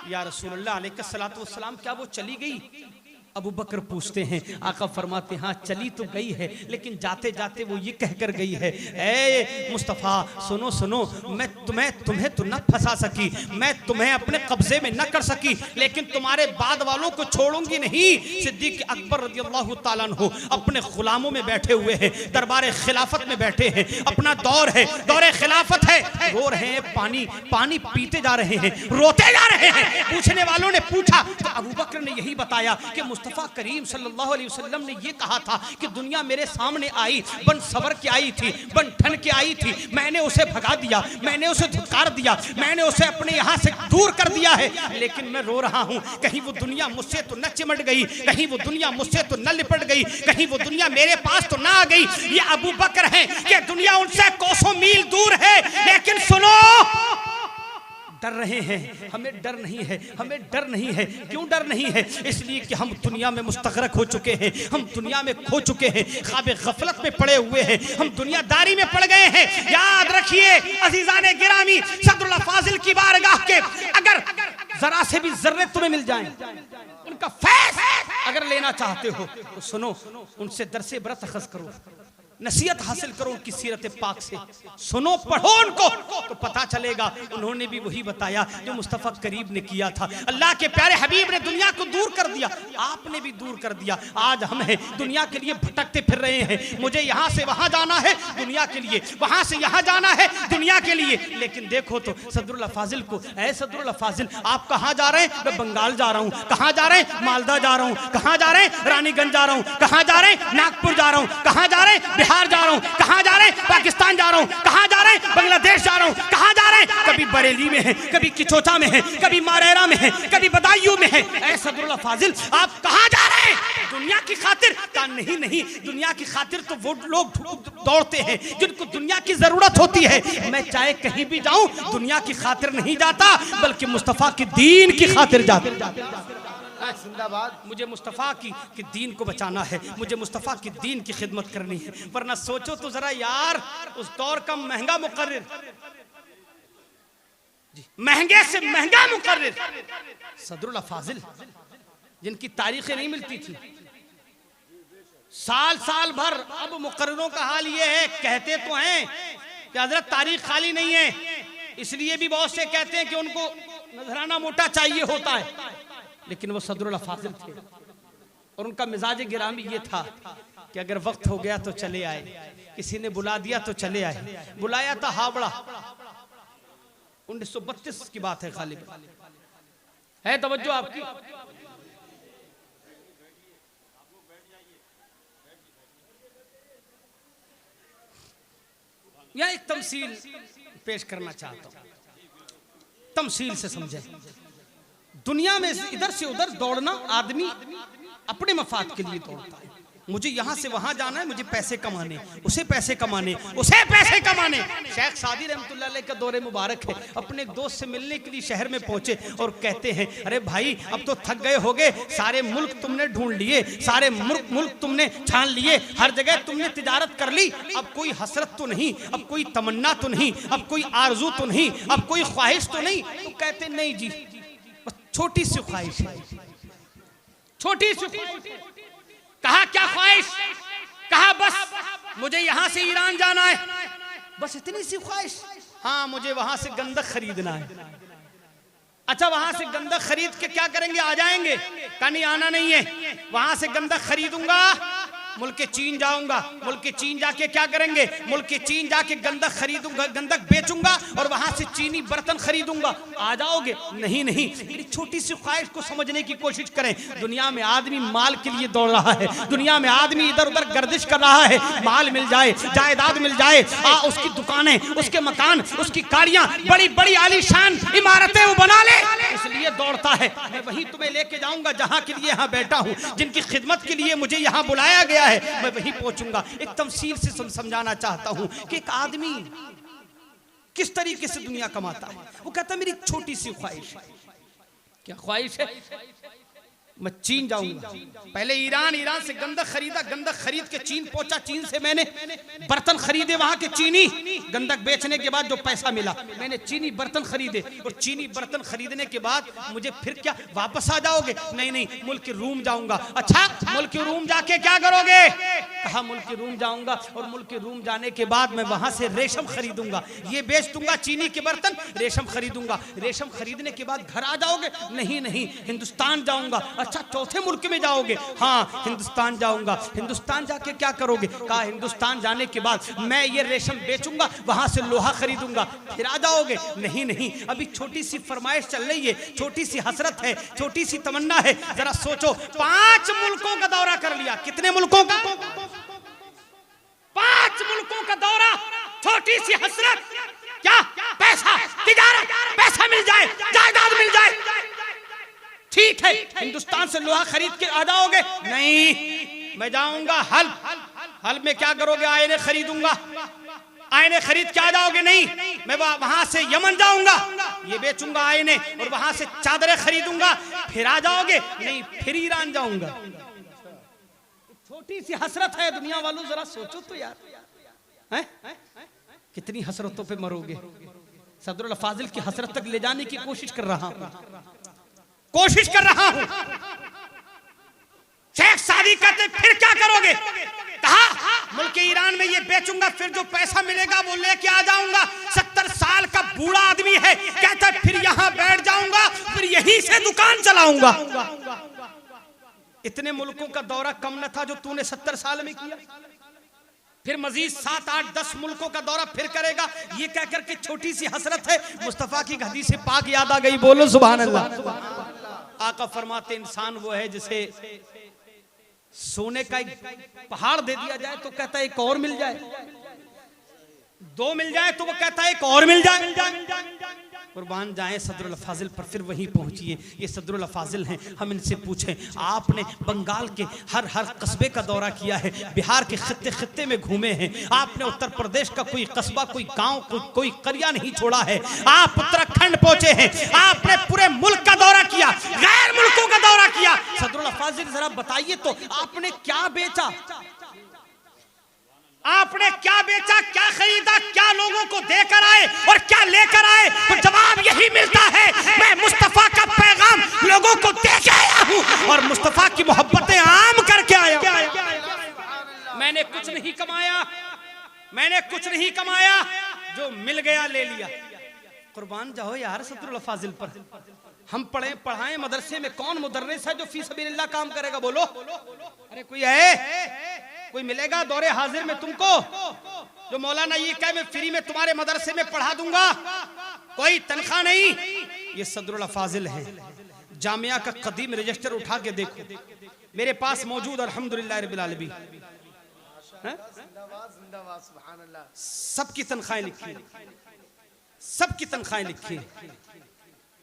या रसूलल्लाह अलैहिस्सलातु वस्सलाम क्या वो चली गई? अबू बकर पूछते हैं, आका फरमाते हाँ चली तो गई है, लेकिन जाते जाते वो ये कहकर गई है, ए मुस्तफ़ा सुनो सुनो, मैं तुम्हें तो न फंसा सकी, मैं तुम्हें अपने कब्जे में न कर सकी, लेकिन तुम्हारे बाद वालों को छोड़ूंगी नहीं। सिद्दीक अकबर रज़ियल्लाहु ताला अन्हु अपने गुलामों में बैठे हुए हैं, दरबार खिलाफत में बैठे हैं, अपना दौर है, दौरे खिलाफत है, रो रहे हैं, पानी पानी पीते जा रहे हैं, रोते जा रहे हैं। पूछने वालों ने पूछा तो अबू बकर ने यही बताया कि मुस्तफ़ा करीम सल्लल्लाहु अलैहि वसल्लम ने ये कहा था कि दुनिया मेरे सामने आई, बन सवर के आई थी, बन ठन के आई थी, मैंने उसे भगा दिया, मैंने उसे धुतकार दिया, मैंने उसे अपने यहाँ से दूर कर दिया है, लेकिन मैं रो रहा हूँ, कहीं वो दुनिया मुझसे तो न चिमट गई, कहीं वो दुनिया मुझसे तो न लिपट गई, कहीं वो दुनिया मेरे पास तो ना आ गई। ये अबू बकर हैं कि दुनिया उनसे कोसों मील दूर है, लेकिन सुनो डर रहे हैं, हमें डर नहीं है, हमें डर नहीं है। क्यों डर नहीं है? इसलिए कि हम दुनिया में मुस्तगरक हो चुके हैं, हम दुनिया में खो चुके हैं, ख्वाब गफलत में पड़े हुए हैं, हम दुनियादारी में पड़ गए हैं। याद रखिए अजीजाने गिरामी, सदरुल फाजिल की बारगाह के अगर जरा से भी जर्रे तुम्हें मिल जाएं, उनका फैज अगर लेना चाहते हो तो सुनो, उनसे दरसे बरत अखज़ करो, नसीहत हासिल करो उनकी सीरत पाक से, सुनो पढ़ो उनको, तो पता चलेगा उन्होंने भी वही बताया जो मुस्तफ़ा करीम ने किया था। अल्लाह के प्यारे हबीब ने दुनिया को दूर कर दिया, आपने भी दूर कर दिया। आज हम हैं दुनिया के लिए भटकते फिर रहे हैं, मुझे यहाँ से वहाँ जाना है दुनिया के लिए, वहाँ से यहाँ जाना है दुनिया के लिए। लेकिन देखो तो सदरुल फाजिल को, ऐ सदरुल फाजिल आप कहाँ जा रहे हैं? मैं बंगाल जा रहा हूँ। कहाँ जा रहे हैं? मालदा जा रहा हूँ। कहाँ जा रहे हैं? रानीगंज जा रहा हूँ। कहाँ जा रहे हैं? नागपुर जा रहा हूँ। कहाँ जा रहे हैं? बिहार जा रहा हूँ। कहाँ जा रहे हैं? पाकिस्तान जा रहा हूँ। कहाँ जा रहे हैं? बांग्लादेश जा रहा हूँ। कहाँ जा रहे हैं? कभी बरेली में है, कभी किचोचा में है, कभी मारेरा में है, कभी बदायूं में है। ऐ सदरुल फाजिल आप कहाँ जा रहे हैं? दुनिया की खातिर का नहीं, नहीं दुनिया की खातिर तो वो लोग दौड़ते हैं जिनको दुनिया की जरूरत होती है। मैं चाहे कहीं भी जाऊं दुनिया की खातिर नहीं जाता, बल्कि मुस्तफा की दीन की खातिर जाता। जिंदाबाद। मुझे मुस्तफ़ा की दीन को बचाना है, मुझे मुस्तफ़ा की दीन की खिदमत करनी है। वरना सोचो तो जरा यार, उस दौर का महंगा मुकर्रिर, महंगे से महंगा मुकर्रिर सदरुल फाजिल, जिनकी तारीखें नहीं मिलती थी, साल साल भर। अब मुकर्रिरों का हाल ये है, कहते तो हैं कि हजरत तारीख खाली नहीं है, इसलिए भी बहुत से कहते हैं कि उनको नजराना मोटा चाहिए होता है, लेकिन वो सदरुल फाजिल थे और उनका मिजाज गिरामी ये था कि अगर वक्त हो गया तो चले आए, किसी ने बुला दिया तो चले आए। बुलाया था हावड़ा, 1932 की बात है, खालिद है तवज्जो आपकी। यह एक तमसील पेश करना चाहता हूं, तमसील से समझे। दुनिया में इधर से उधर दौड़ना, आदमी अपने मफाद के लिए दौड़ता है। मुझे यहाँ से वहाँ जाना है, मुझे पैसे कमाने, उसे पैसे कमाने, उसे पैसे कमाने। शेख सादी रहमतुल्लाह अलैह का दौरे मुबारक है, अपने एक दोस्त से मिलने के लिए शहर में पहुंचे और कहते हैं, अरे भाई अब तो थक गए होगे, सारे मुल्क तुमने ढूंढ लिए, सारे मुल्क तुमने छान लिए, हर जगह तुमने तिजारत कर ली, अब कोई हसरत तो नहीं, अब कोई तमन्ना तो नहीं, अब कोई आरजू तो नहीं, अब कोई ख्वाहिश तो नहीं। तो कहते नहीं जी, छोटी सी ख्वाहिश है, छोटी सी ख्वाहिश। कहा क्या ख्वाहिश? कहा बस मुझे यहां से ईरान जाना है, बस इतनी सी ख्वाहिश। हाँ मुझे वहां से गंदक खरीदना है। अच्छा वहां से गंदक खरीद के क्या करेंगे? आ जाएंगे? कहा नहीं आना नहीं है, वहां से गंदक खरीदूंगा, मुल्क चीन जाऊंगा, मुल्क चीन जाके क्या करेंगे, मुल्क चीन जाके गंदक खरीदूंगा, गंदक बेचूंगा और वहां से चीनी बर्तन खरीदूंगा। आ जाओगे? नहीं नहीं, मेरी छोटी सी ख्वाहिश को समझने की कोशिश करें। दुनिया में आदमी माल के लिए दौड़ रहा है, दुनिया में आदमी इधर उधर गर्दिश कर रहा है, माल मिल जाए, जायदाद मिल जाए, उसकी दुकानें, उसके मकान, उसकी गाड़ियां, बड़ी बड़ी आलीशान इमारतें वो बना ले, इसलिए दौड़ता है। मैं वहीं तुम्हें लेके जाऊंगा जहां के लिए यहाँ बैठा हूँ, जिनकी खिदमत के लिए मुझे यहाँ बुलाया गया है, मैं वहीं पहुंचूंगा। एक तमसील से समझाना चाहता हूँ कि एक आदमी किस तरीके से दुनिया कमाता है। वो कहता है मेरी छोटी सी ख्वाहिश है। क्या ख्वाहिश है? मैं चीन जाऊंगा, पहले ईरान से गंदक खरीदा, गंदक खरीद के चीन पहुंचा, चीन से मैंने बर्तन खरीदे, वहां के चीनी गंदक बेचने के बाद जो पैसा मिला मैंने चीनी बर्तन खरीदे, और चीनी बर्तन खरीदने के बाद मुझे फिर क्या वापस आ जाओगे? नहीं नहीं, मुल्क रूम जाऊंगा। अच्छा, मुल्क रूम जाके क्या करोगे? कहा मुल्क रूम जाऊंगा और मुल्क रूम जाने के बाद मैं वहां से रेशम खरीदूंगा, ये बेच दूंगा चीनी के बर्तन, रेशम खरीदूंगा। रेशम खरीदने के बाद घर आ जाओगे? नहीं नहीं, हिंदुस्तान जाऊंगा। अच्छा, चौथे मुल्क में जाओगे? हाँ, हिंदुस्तान जाऊंगा। हिंदुस्तान जाके क्या करोगे? कहा हिंदुस्तान जाने के बाद मैं ये रेशम बेचूंगा, वहां से लोहा खरीदूंगा, फिर आ जाओगे? नहीं नहीं, अभी छोटी सी फरमाइश चल रही है, छोटी सी हसरत है, छोटी सी तमन्ना है। जरा सोचो, 5 मुल्कों का दौरा कर लिया। कितने मुल्कों का? 5 मुल्कों का दौरा, छोटी सी हसरत, क्या पैसा, तिजारत, पैसा मिल जाए, जायदाद मिल जाए, ठीक है। हिंदुस्तान से लोहा खरीद के आ जाओगे? नहीं, मैं जाऊंगा हल। हल में क्या करोगे? आईने खरीदूंगा, आईने खरीद के आ जाओगे? नहीं, मैं वहां से यमन जाऊंगा, ये बेचूंगा आईने, और वहां से चादरें खरीदूंगा, फिर आ जाओगे? नहीं, फिर ईरान जाऊंगा। छोटी सी हसरत है दुनिया वालों, जरा सोचो तो यार, है? कितनी हसरतों पे मरोगे। सदरुल फाजिल की हसरत तक ले जाने की कोशिश कर रहा हूं, कोशिश कर रहा हूं। शेख शादी करते फिर क्या करोगे? कहा मुल्क ईरान में ये बेचूंगा, फिर जो पैसा मिलेगा वो लेके आ जाऊंगा। 70 साल का बूढ़ा आदमी है, कहता है फिर यहां बैठ जाऊंगा, फिर यहीं से दुकान चलाऊंगा। इतने मुल्कों का दौरा कम न था जो तूने 70 साल में किया, फिर मजीद 7, 8, 10 मुल्कों का दौरा फिर करेगा। ये कहकर के छोटी सी हसरत है। मुस्तफा की हदीस पाक याद आ गई, बोलो सुभान अल्लाह। आका फरमाते इंसान वो है जिसे सोने का एक पहाड़ दे दिया जाए तो कहता है एक और मिल जाए, 2 मिल जाए तो वो कहता है एक और मिल जाए। कुर्बान जाए सदरुल फाजिल पर, फिर वहीं पहुंचिए। ये सदरुल फाजिल हैं, हम इनसे पूछें, आपने बंगाल के हर कस्बे का दौरा किया है, बिहार के खित्ते खित्ते में घूमे हैं, आपने उत्तर प्रदेश का कोई कस्बा, कोई गांव, कोई करिया नहीं छोड़ा है, आप उत्तराखंड पहुंचे हैं, आपने पूरे मुल्क का दौरा किया, गैर मुल्कों का दौरा किया। सदरुल फाजिल जरा बताइए तो आपने क्या बेचा, आपने क्या बेचा, क्या खरीदा, क्या लोगों को देकर आए और क्या लेकर आए? तो जवाब यही मिलता है, मैं मुस्तफा का पैगाम लोगों को दे के आया हूं और मुस्तफा की मोहब्बतें आम करके आया। मैंने कुछ नहीं कमाया, मैंने कुछ नहीं कमाया, जो मिल गया ले लिया। कुर्बान जाओ यार सदरुल फाजिल पर। हम पढ़ाएं मदरसे में, कौन मुदर्रिस है जो फी सबीलिल्लाह काम करेगा? बोलो, अरे कोई है? कोई मिलेगा दौरे हाजिर में तुमको जो मौलाना ये कहे मैं फ्री में तुम्हारे मदरसे में पढ़ा दूंगा, कोई तनख्वाह नहीं। ये सदरुल फाजिल है। जामिया का कदीम रजिस्टर उठा के देखो, मेरे पास मौजूद, अल्हम्दुलिल्लाह रब्बिल आलमीन, सबकी तनख्वाहें लिखी, सबकी तनख्वाहें लिखी।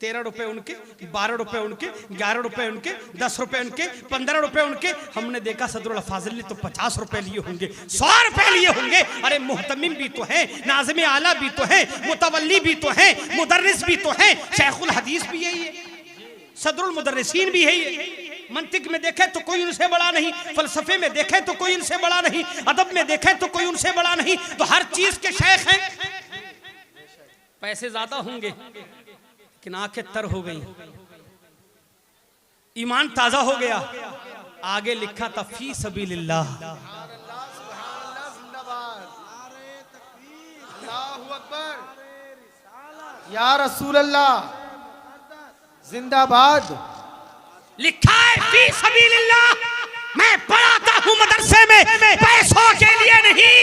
13 रुपए उनके, 12 रुपए उनके, 11 रुपए उनके, 10 रुपए उनके, 15 रुपए उनके। हमने देखा सदरुल फाजिल ने तो 50 रुपए लिए होंगे, 100 रुपए लिए होंगे। अरे मुहतमिम भी तो है, नाज़िम आला भी तो है, मुतवल्ली भी तो है, मुदर्रिस भी तो है, शेखुल हदीस भी यही है, सदरुल मुदर्रिसीन भी है। मंतिक में देखे तो कोई उनसे बड़ा नहीं, फलसफे में देखे तो कोई उनसे बड़ा नहीं, अदब में देखे तो कोई उनसे बड़ा नहीं, तो हर चीज के शेख हैं। पैसे ज्यादा होंगे लेकिन आंखें तर हो गई, ईमान ताजा हो गया। आगे लिखा था फी सबीलिल्लाह। या रसूल अल्लाह जिंदाबाद। लिखा है फी सबीलिल्लाह। मैं पढ़ाता हूँ मदरसे में पैसों के लिए नहीं,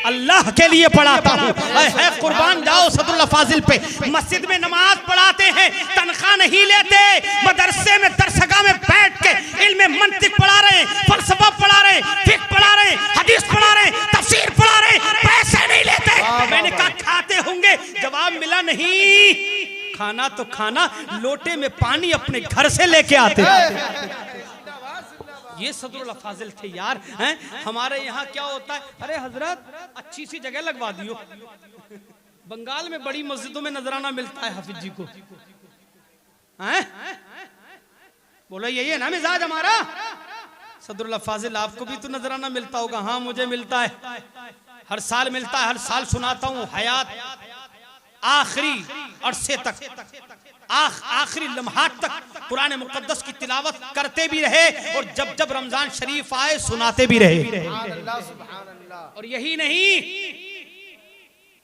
अल्लाह के लिए पढ़ाता हूँ। है कुर्बान जाओ सदरुल्लाह फाजिल पे। मस्जिद में नमाज पढ़ाते हैं, तनख्वाह नहीं लेते। मदरसे में दरसगाह में बैठ के इल्म मंतिक पढ़ा रहे हैं, फलसफा पढ़ा रहे हैं, फिक्र पढ़ा रहे हैं, हदीस पढ़ा रहे हैं, तफसीर पढ़ा रहे हैं, पैसे नहीं लेते। मैंने कहा खाते होंगे, जवाब मिला नहीं। खाना तो खाना, लोटे में पानी अपने घर से लेके आते। ये सदरुल्लाह फाजिल थे यार। हैं हमारे यहाँ क्या होता है, अरे हजरत अच्छी सी जगह लगवा दियो। बंगाल में बड़ी मस्जिदों में नजराना मिलता है हाफिज जी को। हैं बोलो यही है ना मिजाज हमारा। सदरुल्लाह फाजिल आपको भी तो नजराना मिलता होगा। हाँ मुझे मिलता है, हर साल मिलता है, हर साल सुनाता हूँ। हयात आखिरी अरसे तक, आखिरी लम्हात तक कुरान मुकद्दस की तिलावत करते भी रहे और जब जब रमजान शरीफ आए सुनाते भी रहे। और यही नहीं,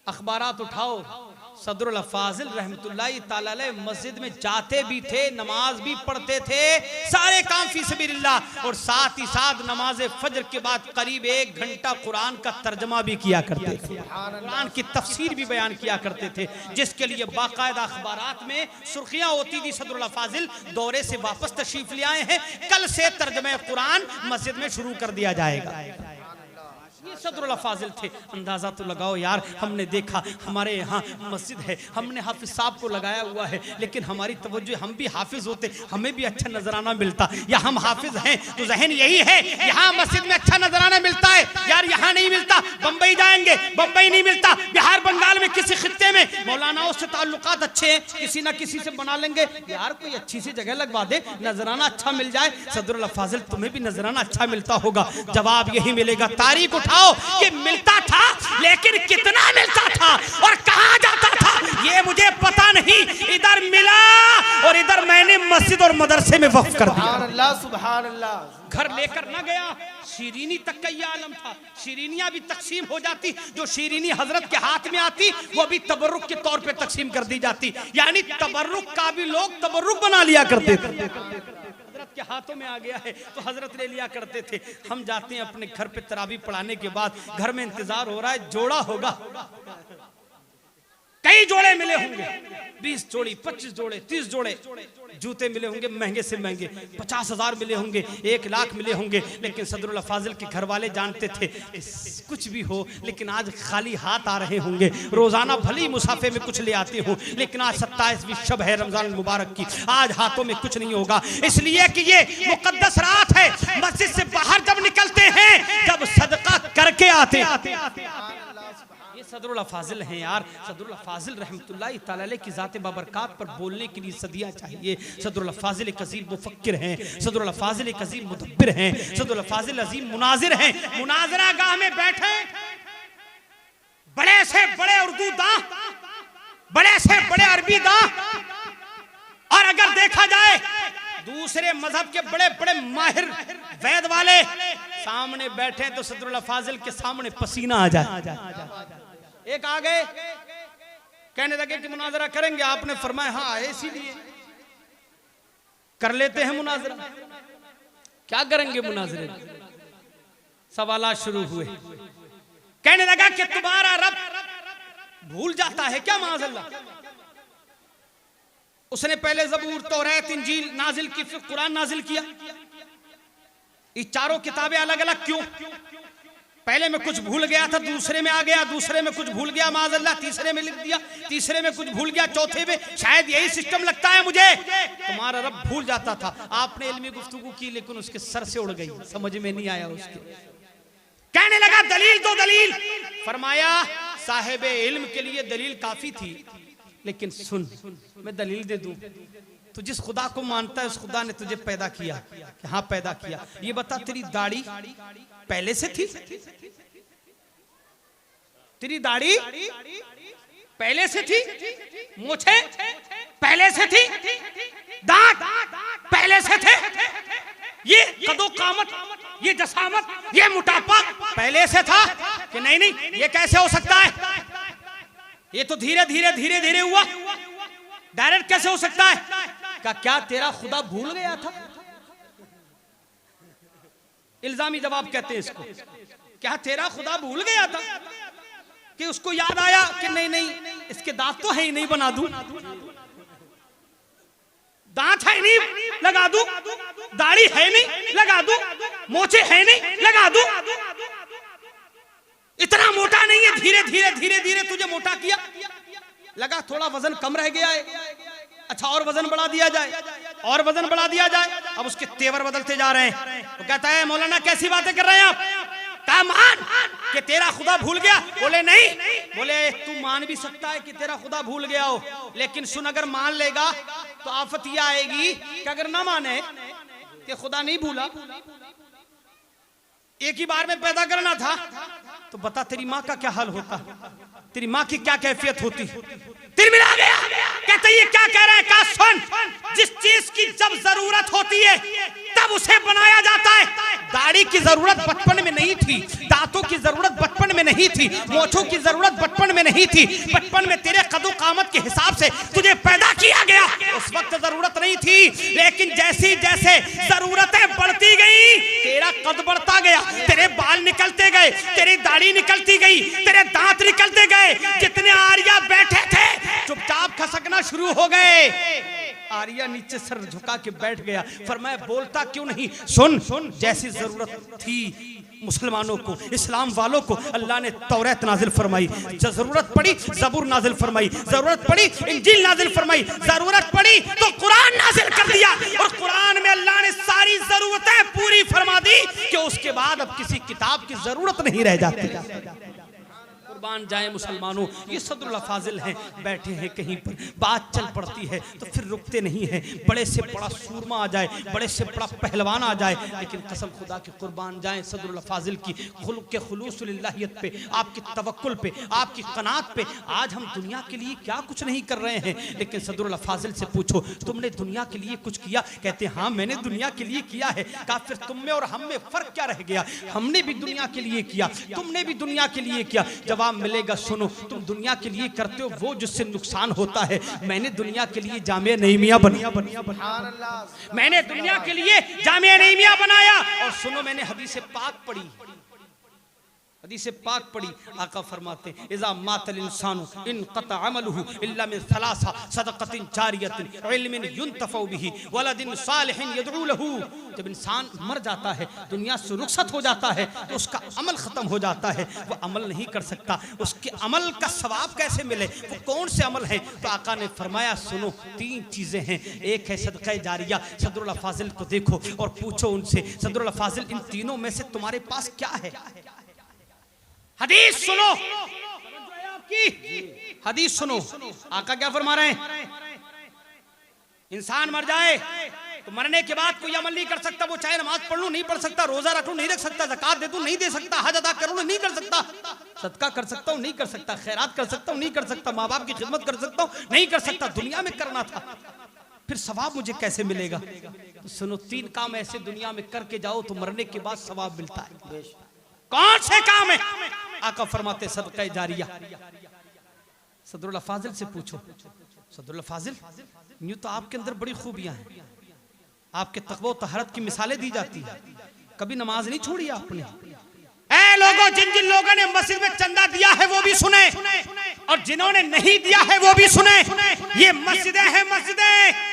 अखबारात उठाओ, सदरुल्लाह फाजिल रहमतुल्लाहि ताला अलैह मस्जिद में जाते भी थे, नमाज भी पढ़ते थे, सारे काम फी सबिलिल्लाह। और साथ ही साथ नमाज फजर के बाद करीब 1 घंटा कुरान का तर्जमा भी किया करते थे, कुरान की तफसीर भी बयान किया करते थे, जिसके लिए बाकायदा अखबारात में सुर्खियां होती थी। सदरुल्लाह फाजिल दौरे से वापस तशरीफ ले आए हैं, कल से तर्जमा कुरान मस्जिद में शुरू कर दिया जाएगा। ये सदरुल्लाह फाजिल थे। अंदाजा तो लगाओ यार, हमने देखा हमारे यहाँ मस्जिद है, हमने हाफिज साहब को लगाया हुआ है, लेकिन हमारी तवज्जो, हम भी हाफिज होते हमें भी अच्छा नजराना मिलता। या हम हाफिज हैं तो जहन यही है यहाँ मस्जिद में अच्छा नजराना मिलता है, यार यहाँ नहीं मिलता बम्बई जाएंगे, बम्बई नहीं मिलता बिहार बंगाल में किसी खित्ते में मौलानाओं से ताल्लुकात अच्छे हैं, किसी ना किसी से बना लेंगे, यार कोई अच्छी सी जगह लगवा दे, नजराना अच्छा मिल जाए। सदरुल्लाह फाजिल तुम्हें भी नजराना अच्छा मिलता होगा। जवाब यही मिलेगा, तारीख उठाओ। ये मिलता था, लेकिन कितना मिलता था और कहां जाता था ये मुझे पता नहीं। इधर मिला और इधर मैंने मस्जिद और मदरसे में वक्फ कर दिया। सुभान अल्लाह। घर लेकर न गया, शीरीनी तक का ये आलम था। शीरीनियां भी तकसीम हो जाती, जो शीरीनी हजरत के हाथ में आती वो भी तबर्रुक के तौर पे तकसीम कर दी जाती, यानी तबर्रुक का भी लोग तबर्रुक बना लिया करते थे। के हाथों में आ गया है तो हजरत ले लिया करते थे। हम जाते हैं अपने घर पे तरावी पढ़ाने के बाद, घर में इंतजार हो रहा है, जोड़ा होगा, कई जोड़े मिले होंगे, 20 जोड़ी, 25 जोड़े, 30 जोड़े जूते मिले होंगे, महंगे से महंगे, 50,000 मिले होंगे, 1 लाख मिले होंगे। लेकिन सदरुल्लाह फाजिल के घर वाले जानते थे कुछ भी हो, लेकिन आज खाली हाथ आ रहे होंगे। रोजाना भली मुसाफे में कुछ ले आते हो, लेकिन आज 27वीं शब है रमजान मुबारक की, आज हाथों में कुछ नहीं होगा, इसलिए कि ये मुकद्दस रात है। मस्जिद से बाहर जब निकलते हैं, जब सदका करके आते ये सदरुल्लाह फाजिल हैं यार। सदरुल्लाह फाजिल रहमतुल्लाहि ताला अलैह की ज़ात बाबरकात पर बोलने के लिए सदियाँ चाहिए। सदरुल्लाह फाजिल एक अजीम मुफक्किर हैं, सदरुल्लाह फाजिल एक अजीम मुदब्बिर हैं, सदरुल्लाह फाजिल अजीम मुनाजिर हैं। मुनाजरा गाह में बैठे बड़े से बड़े उर्दू दां, बड़े से बड़े अरबी दां, और अगर देखा जाए दूसरे मजहब के बड़े बड़े माहिर वैद वाले सामने बैठे तो सदरुल्लाह फाजिल के सामने पसीना आ जाए। एक आ गए, कहने लगे कि मुनाजरा करेंगे, आपने फरमाया हाँ आए इसीलिए कर लेते हैं मुनाजरा। क्या करेंगे मुनाजरे? सवालात शुरू हुए। कहने लगा कि तुम्हारा रब भूल जाता है क्या माज़अल्लाह? उसने पहले ज़बूर, तौरात, इंजील नाजिल की, फिर कुरान नाजिल किया। ये चारों किताबें अलग अलग क्यों? पहले में कुछ भूल गया था, दूसरे में आ गया, दूसरे में कुछ भूल गया माज़अल्लाह, तीसरे में लिख दिया, तीसरे में कुछ भूल गया, चौथे में। शायद यही सिस्टम लगता है मुझे। तुम्हारा रब भूल जाता था। आपने इल्मी गुफ्तगू की, लेकिन उसके सर से उड़ गई, समझ में नहीं आया उसके। कहने लगा दलील दो दलील। फरमाया साहिब इल्म के लिए दलील काफी थी, लेकिन सुन मैं दलील दे दूं। तू जिस खुदा को मानता है उस खुदा ने तुझे पैदा किया, कि हाँ पैदा किया। ये बता तेरी दाढ़ी पहले से थी? तेरी दाढ़ी पहले से थी? मूछे पहले से थी? दांत पहले से थे? ये कदो कामत, ये जसामत, ये मोटापा पहले से था? कि नहीं नहीं ये कैसे हो सकता है? ये तो धीरे धीरे धीरे धीरे हुआ, डायरेक्ट कैसे हो सकता है? क्या तेरा खुदा भूल गया था? इल्जामी जवाब कहते हैं इसको। क्या तेरा खुदा भूल गया था कि उसको याद आया कि नहीं नहीं इसके दांत तो है ही नहीं, बना दूं, दांत है नहीं लगा दूं, दाढ़ी है नहीं लगा दूं, मोछे है नहीं लगा दूं, इतना मोटा नहीं है, धीरे धीरे धीरे धीरे तुझे मोटा किया, लगा थोड़ा वजन कम रह गया है, अच्छा और वजन बढ़ा दिया जाए, और वजन बढ़ा दिया जाए। अब उसके तेवर बदलते जा रहे हैं। तो कहता है मौलाना कैसी बातें कर रहे हैं आप, कहा मान कि तेरा खुदा भूल गया। बोले नहीं, बोले तू मान भी सकता है कि तेरा खुदा भूल गया हो, लेकिन सुन अगर मान लेगा तो आफत यह आएगी कि अगर ना माने कि खुदा नहीं भूला, एक ही बार में पैदा करना था, तो बता तेरी माँ का क्या हाल होता, तेरी माँ की क्या कैफियत होती। तिरमिरा गया, कहते ये क्या कह रहे हैं, कहा सुन, जिस चीज की जब जरूरत होती है तब उसे बनाया जाता है। दाढ़ी की जरूरत बचपन में नहीं थी, दांतों की जरूरत बचपन में नहीं थी, मोछों की जरूरत बचपन में नहीं थी, बचपन में तेरे कदो कामत के हिसाब से तुझे पैदा किया गया, उस वक्त जरूरत नहीं थी। लेकिन जैसी जैसे जरूरतें बढ़ती गई, तेरा कद बढ़ता गया, तेरे बाल निकलते गए, तेरी दाढ़ी निकलती गई, तेरे दांत निकलते गए, जितने आर्या बैठे थे चुपचाप खसकना शुरू हो गए। आर्या नीचे सर झुका के बैठ गया, फरमाया बोलता क्यों नहीं, सुन जैसी जरूरत थी मुसलमानों को, इस्लाम वालों को, अल्लाह ने तौरात नाजिल फरमाई, जरूरत पड़ी ज़बूर नाजिल फरमाई, जरूरत पड़ी इंजील नाजिल फरमाई, जरूरत पड़ी तो कुरान नाजिल कर दिया, और कुरान में अल्लाह ने सारी जरूरतें पूरी फरमा दी कि उसके बाद अब किसी किताब की जरूरत नहीं रह जाती। कुर्बान जाए मुसलमानों, ये सदरुल फाजिल हैं, बैठे हैं कहीं पर, बात चल पड़ती है तो फिर रुकते नहीं हैं, बड़े से बड़ा सूरमा आ जाए, बड़े से बड़ा पहलवान आ जाए, लेकिन कसम खुदा के कुर्बान जाए सदरुल फाजिल की खुलूक के खुलूस लिल्लाहियत पे, आपकी तवक्कुल पे, आपकी कनात पे। आज हम दुनिया के लिए क्या कुछ नहीं कर रहे हैं, लेकिन सदरुल फाजिल से पूछो तुमने दुनिया के लिए कुछ किया, कहते हैं हाँ मैंने दुनिया के लिए किया है। कहा फिर तुम में और हम में फर्क क्या रह गया, हमने भी दुनिया के लिए किया, तुमने भी दुनिया के लिए किया। जवाब मिलेगा सुनो, तुम दुनिया के लिए करते हो वो जिससे नुकसान होता है, मैंने दुनिया के लिए जामिया नईमिया बनाया, मैंने दुनिया के लिए जामिया नईमिया बनाया। और सुनो मैंने हदीस पाक पढ़ी, हदीस पाक पढ़ी, आका फरमाते हैं इज़ा मातल इंसानु इनक़ता अमलुहु इल्ला मिन सलासा सदक़तिन जारियतिन इल्मिन युंतफ़उ बिही वलदिन सालिहिन यदऊ लहू। जब इंसान मर जाता है, दुनिया से रुखसत हो जाता है, तो उसका अमल खत्म हो जाता है, वो अमल नहीं कर सकता, उसके अमल का सवाब कैसे मिले, वो कौन से अमल है। तो आका ने फरमाया सुनो तीन चीजें हैं, एक है सदक़ा जारिया। सदरुल फाजिल को देखो और पूछो उनसे, सदरुल फाजिल इन तीनों में से तुम्हारे पास क्या है। हदीस सुनो, आपकी हदीस सुनो, आका क्या फरमा रहे हैं, इंसान मर जाए तो मरने के बाद कोई अमल नहीं कर सकता, वो चाहे नमाज पढ़ लूं नहीं पढ़ सकता, रोजा रख लूं नहीं रख सकता, ज़कात दे दूं नहीं दे सकता, हज अदा कर लूं नहीं कर सकता, सदका कर सकता हूं नहीं कर सकता, खैरात कर सकता हूं नहीं कर सकता, माँ बाप की खिदमत कर सकता हूं नहीं कर सकता, दुनिया में करना था, फिर सवाब मुझे कैसे मिलेगा। तो सुनो तीन काम ऐसे दुनिया में करके जाओ तो मरने के बाद सवाब मिलता है। कौन से काम है, आका फरमाते सदका जारिया। सदरुल फाजिल से पूछो, सदरुल फाजिल यूं तो आपके अंदर बड़ी खूबियां हैं, आपके तक़वा तहरत की मिसालें दी जाती है, कभी नमाज नहीं छोड़ी आपने। ऐ लोगों, जिन जिन लोगों ने मस्जिद में चंदा दिया है वो भी सुने, और जिन्होंने नहीं दिया है वो भी सुने। ये मस्जिदें हैं, मस्जिदें,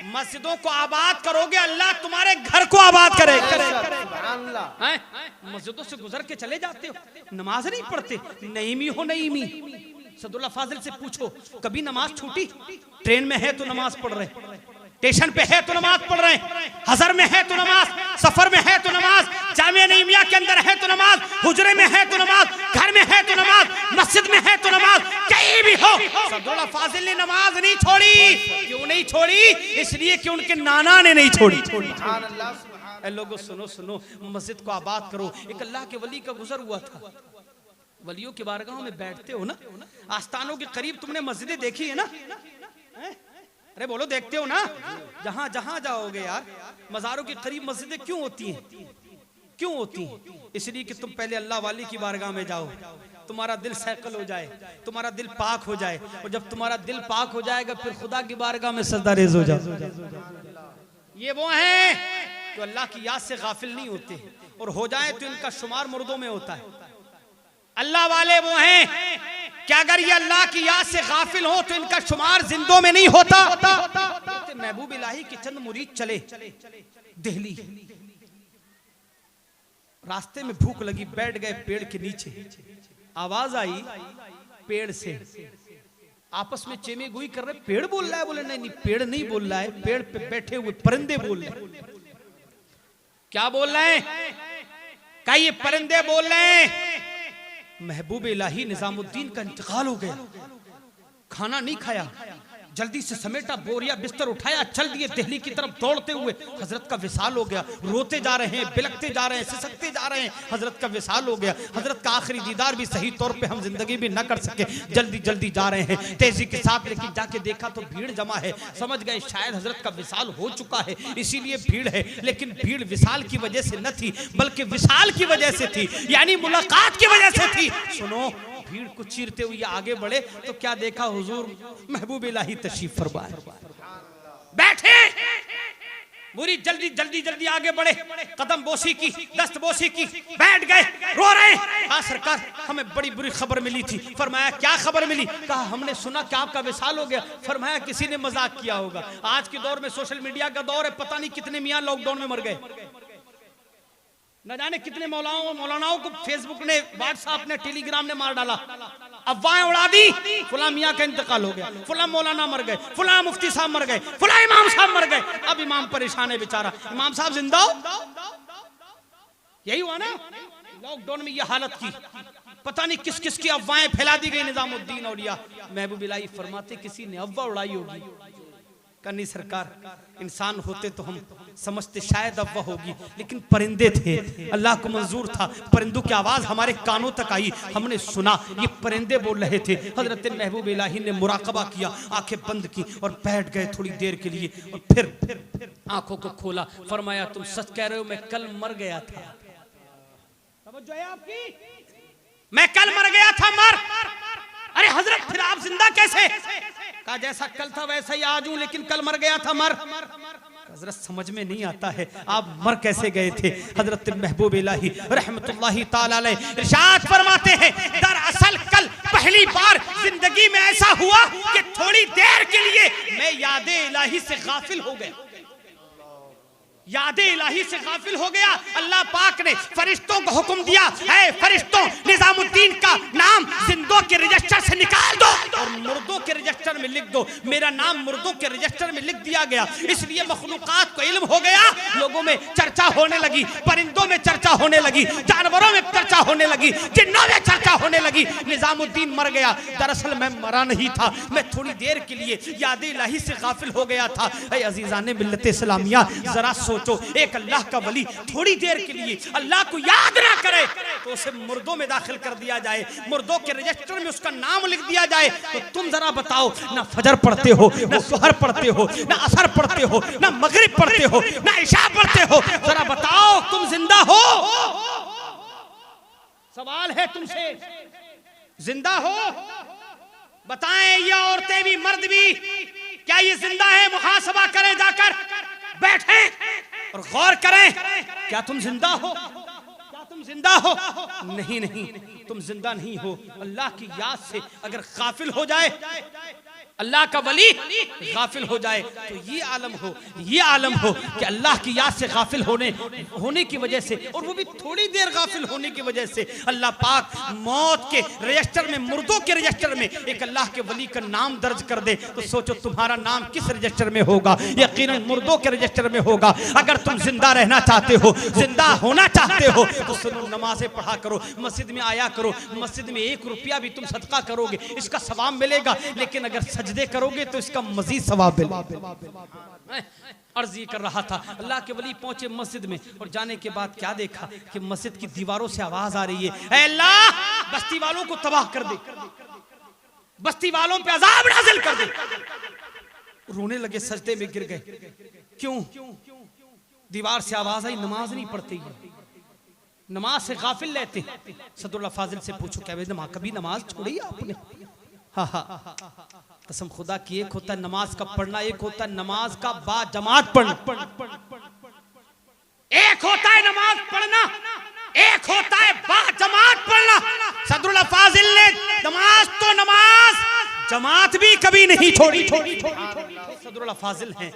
मस्जिदों को आबाद करोगे अल्लाह तुम्हारे घर को आबाद करेगा। मस्जिदों से गुजर के चले जाते हो, नमाज नहीं पढ़ते, नईमी हो नईमी। सदरुल फाजिल से पूछो कभी नमाज छूटी, ट्रेन में है तो नमाज पढ़ रहे, स्टेशन पे है तो नमाज पढ़ रहे हैं, हजर में है तो नमाज, सफर में है तो नमाज, जामिया नईमिया के अंदर है तो नमाज, हुजरे में है तो नमाज, घर में है तो नमाज, मस्जिद में है तो नमाज, कहीं भी हो। सदरुल फाजिल ने नमाज नहीं छोड़ी। क्यों नहीं छोड़ी? इसलिए कि उनके नाना ने नहीं छोड़ी। लोगों सुनो सुनो, मस्जिद को आबाद करो। एक अल्लाह के वली का गुजर हुआ था, वलियों की बारगाहों में बैठते हो ना, आस्थानों के करीब तुमने मस्जिदें देखी है ना, अरे बोलो देखते हो ना, जहां जहां जाओगे यार, मज़ारों के करीब मस्जिदें क्यों होती हैं? क्यों होती हैं? इसलिए कि तुम पहले अल्लाह वाली की बारगाह में जाओ, तुम्हारा दिल सैकल हो जाए, तुम्हारा दिल पाक हो जाए, और जब तुम्हारा दिल पाक हो जाएगा फिर खुदा की बारगाह में सजदा रेज़ हो जाओ। ये वो हैं जो अल्लाह की याद से गाफिल नहीं होते, और हो जाए तो इनका शुमार मुर्दों में होता है। अल्लाह वाले वो हैं कि अगर ये अल्लाह की याद से गाफिल हो तो इनका शुमार जिंदों में नहीं होता। महबूब इलाही के चंद मुरीद चले दिल्ली, रास्ते में भूख लगी, बैठ गए पेड़ के नीचे। आवाज आई पेड़ से, आपस में चेमे गोई कर रहे, पेड़ बोल रहा है। बोले नहीं नहीं, पेड़ नहीं बोल रहा है, पेड़ पे बैठे हुए परिंदे बोल रहे हैं। क्या बोल रहे हैं? क्या ये परिंदे बोल रहे हैं? महबूब इलाही निजामुद्दीन का इंतकाल हो गया, खाना नहीं खाया, जल्दी से समेटा, बोरिया बिस्तर उठाया, चल दिए दिल्ली की तरफ दौड़ते हुए। हजरत का विसाल हो गया, रोते जा रहे हैं, बिलखते जा रहे हैं, सिसकते जा रहे हैं। हजरत का विसाल हो गया, हजरत का आखिरी दीदार भी सही तौर पे हम जिंदगी भी न कर सके, जल्दी जल्दी जा रहे हैं तेजी के साथ। लेकिन जाके देखा तो भीड़ जमा है, समझ गए शायद हजरत का विसाल हो चुका है, इसीलिए भीड़ है। लेकिन भीड़ विसाल की वजह से न थी, बल्कि विसाल की वजह से थी, यानी मुलाकात की वजह से थी। सुनो, भीड़ को चीरते हुए आगे बढ़े तो क्या देखा? हुजूर महबूब इलाही तशरीफ फरमाए, बैठे, पूरी जल्दी जल्दी जल्दी आगे बढ़े, कदम बोसी की, दस्त बोसी की, बैठ गए, रो रहे हैं। हाँ सरकार, हमें बड़ी बुरी खबर मिली थी। फरमाया क्या खबर मिली? कहा हमने सुना कि आपका विसाल हो गया। फरमाया किसी ने मजाक किया होगा। आज के दौर में सोशल मीडिया का दौर है, पता नहीं कितने मियां लॉकडाउन में मर गए, न जाने कितने मौलानाओं को फेसबुक ने, व्हाट्सएप ने, टेलीग्राम ने मार डाला, अफवाहें उड़ा दी। फुला मियां का इंतकाल हो गया, फुला मौलाना मर गए, फुला मुफ्ती साहब मर गए, फुला इमाम साहब मर गए। अब इमाम परेशान है बेचारा, इमाम साहब जिंदा हो। यही हुआ ना लॉकडाउन में, ये हालत की। पता नहीं किस किस की अफवाहें फैला दी गई निजामुद्दीन औलिया। महबूब इलाही फरमाते किसी ने अफवाह उड़ाई होगी। करनी सरकार, इंसान होते तो हम समझते शायद अफवाह होगी, लेकिन परिंदे थे, अल्लाह को मंजूर था। परिंदों की आवाज हमारे कानों तक आई, हमने सुना ये परिंदे बोल रहे थे। हजरत महबूब इलाही ने मुराकबा किया, आंखें बंद की और बैठ गए थोड़ी देर के लिए, और फिर आंखों को खोला। फरमाया तुम सच कह रहे हो, मैं कल मर गया था। तवज्जो है आपकी? मैं कल मर गया था। मर? अरे हजरत फिर आप जिंदा कैसे? कहा जैसा कल था वैसा ही आज हूं, लेकिन कल मर गया था। मर? हजरत समझ में नहीं आता है, आप मर कैसे गए थे? हजरत महबूब इलाही रहमतुल्लाहि ताला अलैह इरशाद फरमाते हैं, दरअसल कल पहली बार जिंदगी में ऐसा हुआ कि थोड़ी देर के लिए मैं यादे इलाही से गाफिल हो गया। यादे इलाही से गाफिल हो गया। अल्लाह पाक ने फरिश्तों को हुक्म दिया, है फरिश्तों निजामुद्दीन का नाम जिंदों के रजिस्टर से निकाल दो और मुर्दों के रजिस्टर में लिख दो। मेरा नाम मुर्दों के रजिस्टर में लिख दिया गया, इसलिए मखलूकात को इल्म हो गया, लोगों में चर्चा होने लगी, परिंदों में चर्चा होने लगी, जानवरों में चर्चा होने लगी, जिन्नों में चर्चा होने लगी। निजामुद्दीन मर गया। दरअसल मैं मरा नहीं था, मैं थोड़ी देर के लिए यादे इलाही से गाफिल हो गया था। ऐ अजीजाने मिल्लत इस्लामिया, जरा सोचो, एक अल्लाह का वली थोड़ी देर के लिए अल्लाह को याद ना करे तो उसे मुर्दों में दाखिल कर दिया जाए, मुर्दों के रजिस्टर में उसका नाम लिख दिया जाए। तो तुम जरा बताओ, ना फजर पढ़ते हो, ना सुहर पढ़ते हो, ना असर पढ़ते हो, ना मगरिब पढ़ते हो, ना इशा पढ़ते हो, जरा बताओ तुम जिंदा हो? सवाल है तुमसे, जिंदा हो? बताएं ये औरतें भी मर्द भी, क्या ये जिंदा है? मुहासबा करें, जाकर बैठें और गौर करें, क्या तुम जिंदा हो? क्या तुम जिंदा हो? नहीं नहीं, तुम जिंदा नहीं हो। अल्लाह की याद से अगर गाफिल हो जाए, अल्लाह का वली गाफिल हो जाए, तो ये आलम हो, ये आलम हो कि अल्लाह की याद से गाफिल होने की वजह से, और वो भी थोड़ी देर गाफिल होने की वजह से, अल्लाह पाक मौत के रजिस्टर में, मुर्दों के रजिस्टर में एक अल्लाह के वली का नाम दर्ज कर दे। तो सोचो तुम्हारा नाम किस रजिस्टर में होगा? यकीनन मुर्दों के रजिस्टर में होगा। अगर तुम जिंदा रहना चाहते हो, जिंदा होना चाहते हो, तो सुनो, नमाजें पढ़ा करो, मस्जिद में आया करो, मस्जिद में 1 रुपया भी तुम सदका करोगे इसका सवाब मिलेगा, लेकिन अगर सजदे करोगे तो इसका मजीद सवाब मिलेगा। अर्ज ये कर रहा था, अल्लाह के वली पहुंचे मस्जिद में और जाने के बाद क्या देखा कि मस्जिद की दीवारों से आवाज आ रही है, ऐ अल्लाह बस्ती वालों को तबाह कर दे, बस्ती वालों पे अजाब नाजिल कर दे। रोने लगे, सजदे में गिर गए। क्यों? दीवार से आवाज आई, नमाज नहीं पढ़ते, नमाज से गाफिल रहते। सदुल्लाह फाजिल से पूछो, क्या कभी नमाज छोड़ी आपने? हाँ, कसम खुदा की, एक होता है नमाज का पढ़ना, एक होता है नमाज का बा जमात पढ़ना। एक होता है नमाज पढ़ना, एक होता है बाजमात पढ़ना। सदरुल फाजिल ने नमाज तो नमाज, जमात भी कभी नहीं छोड़ी। सदरुल फाजिल हैं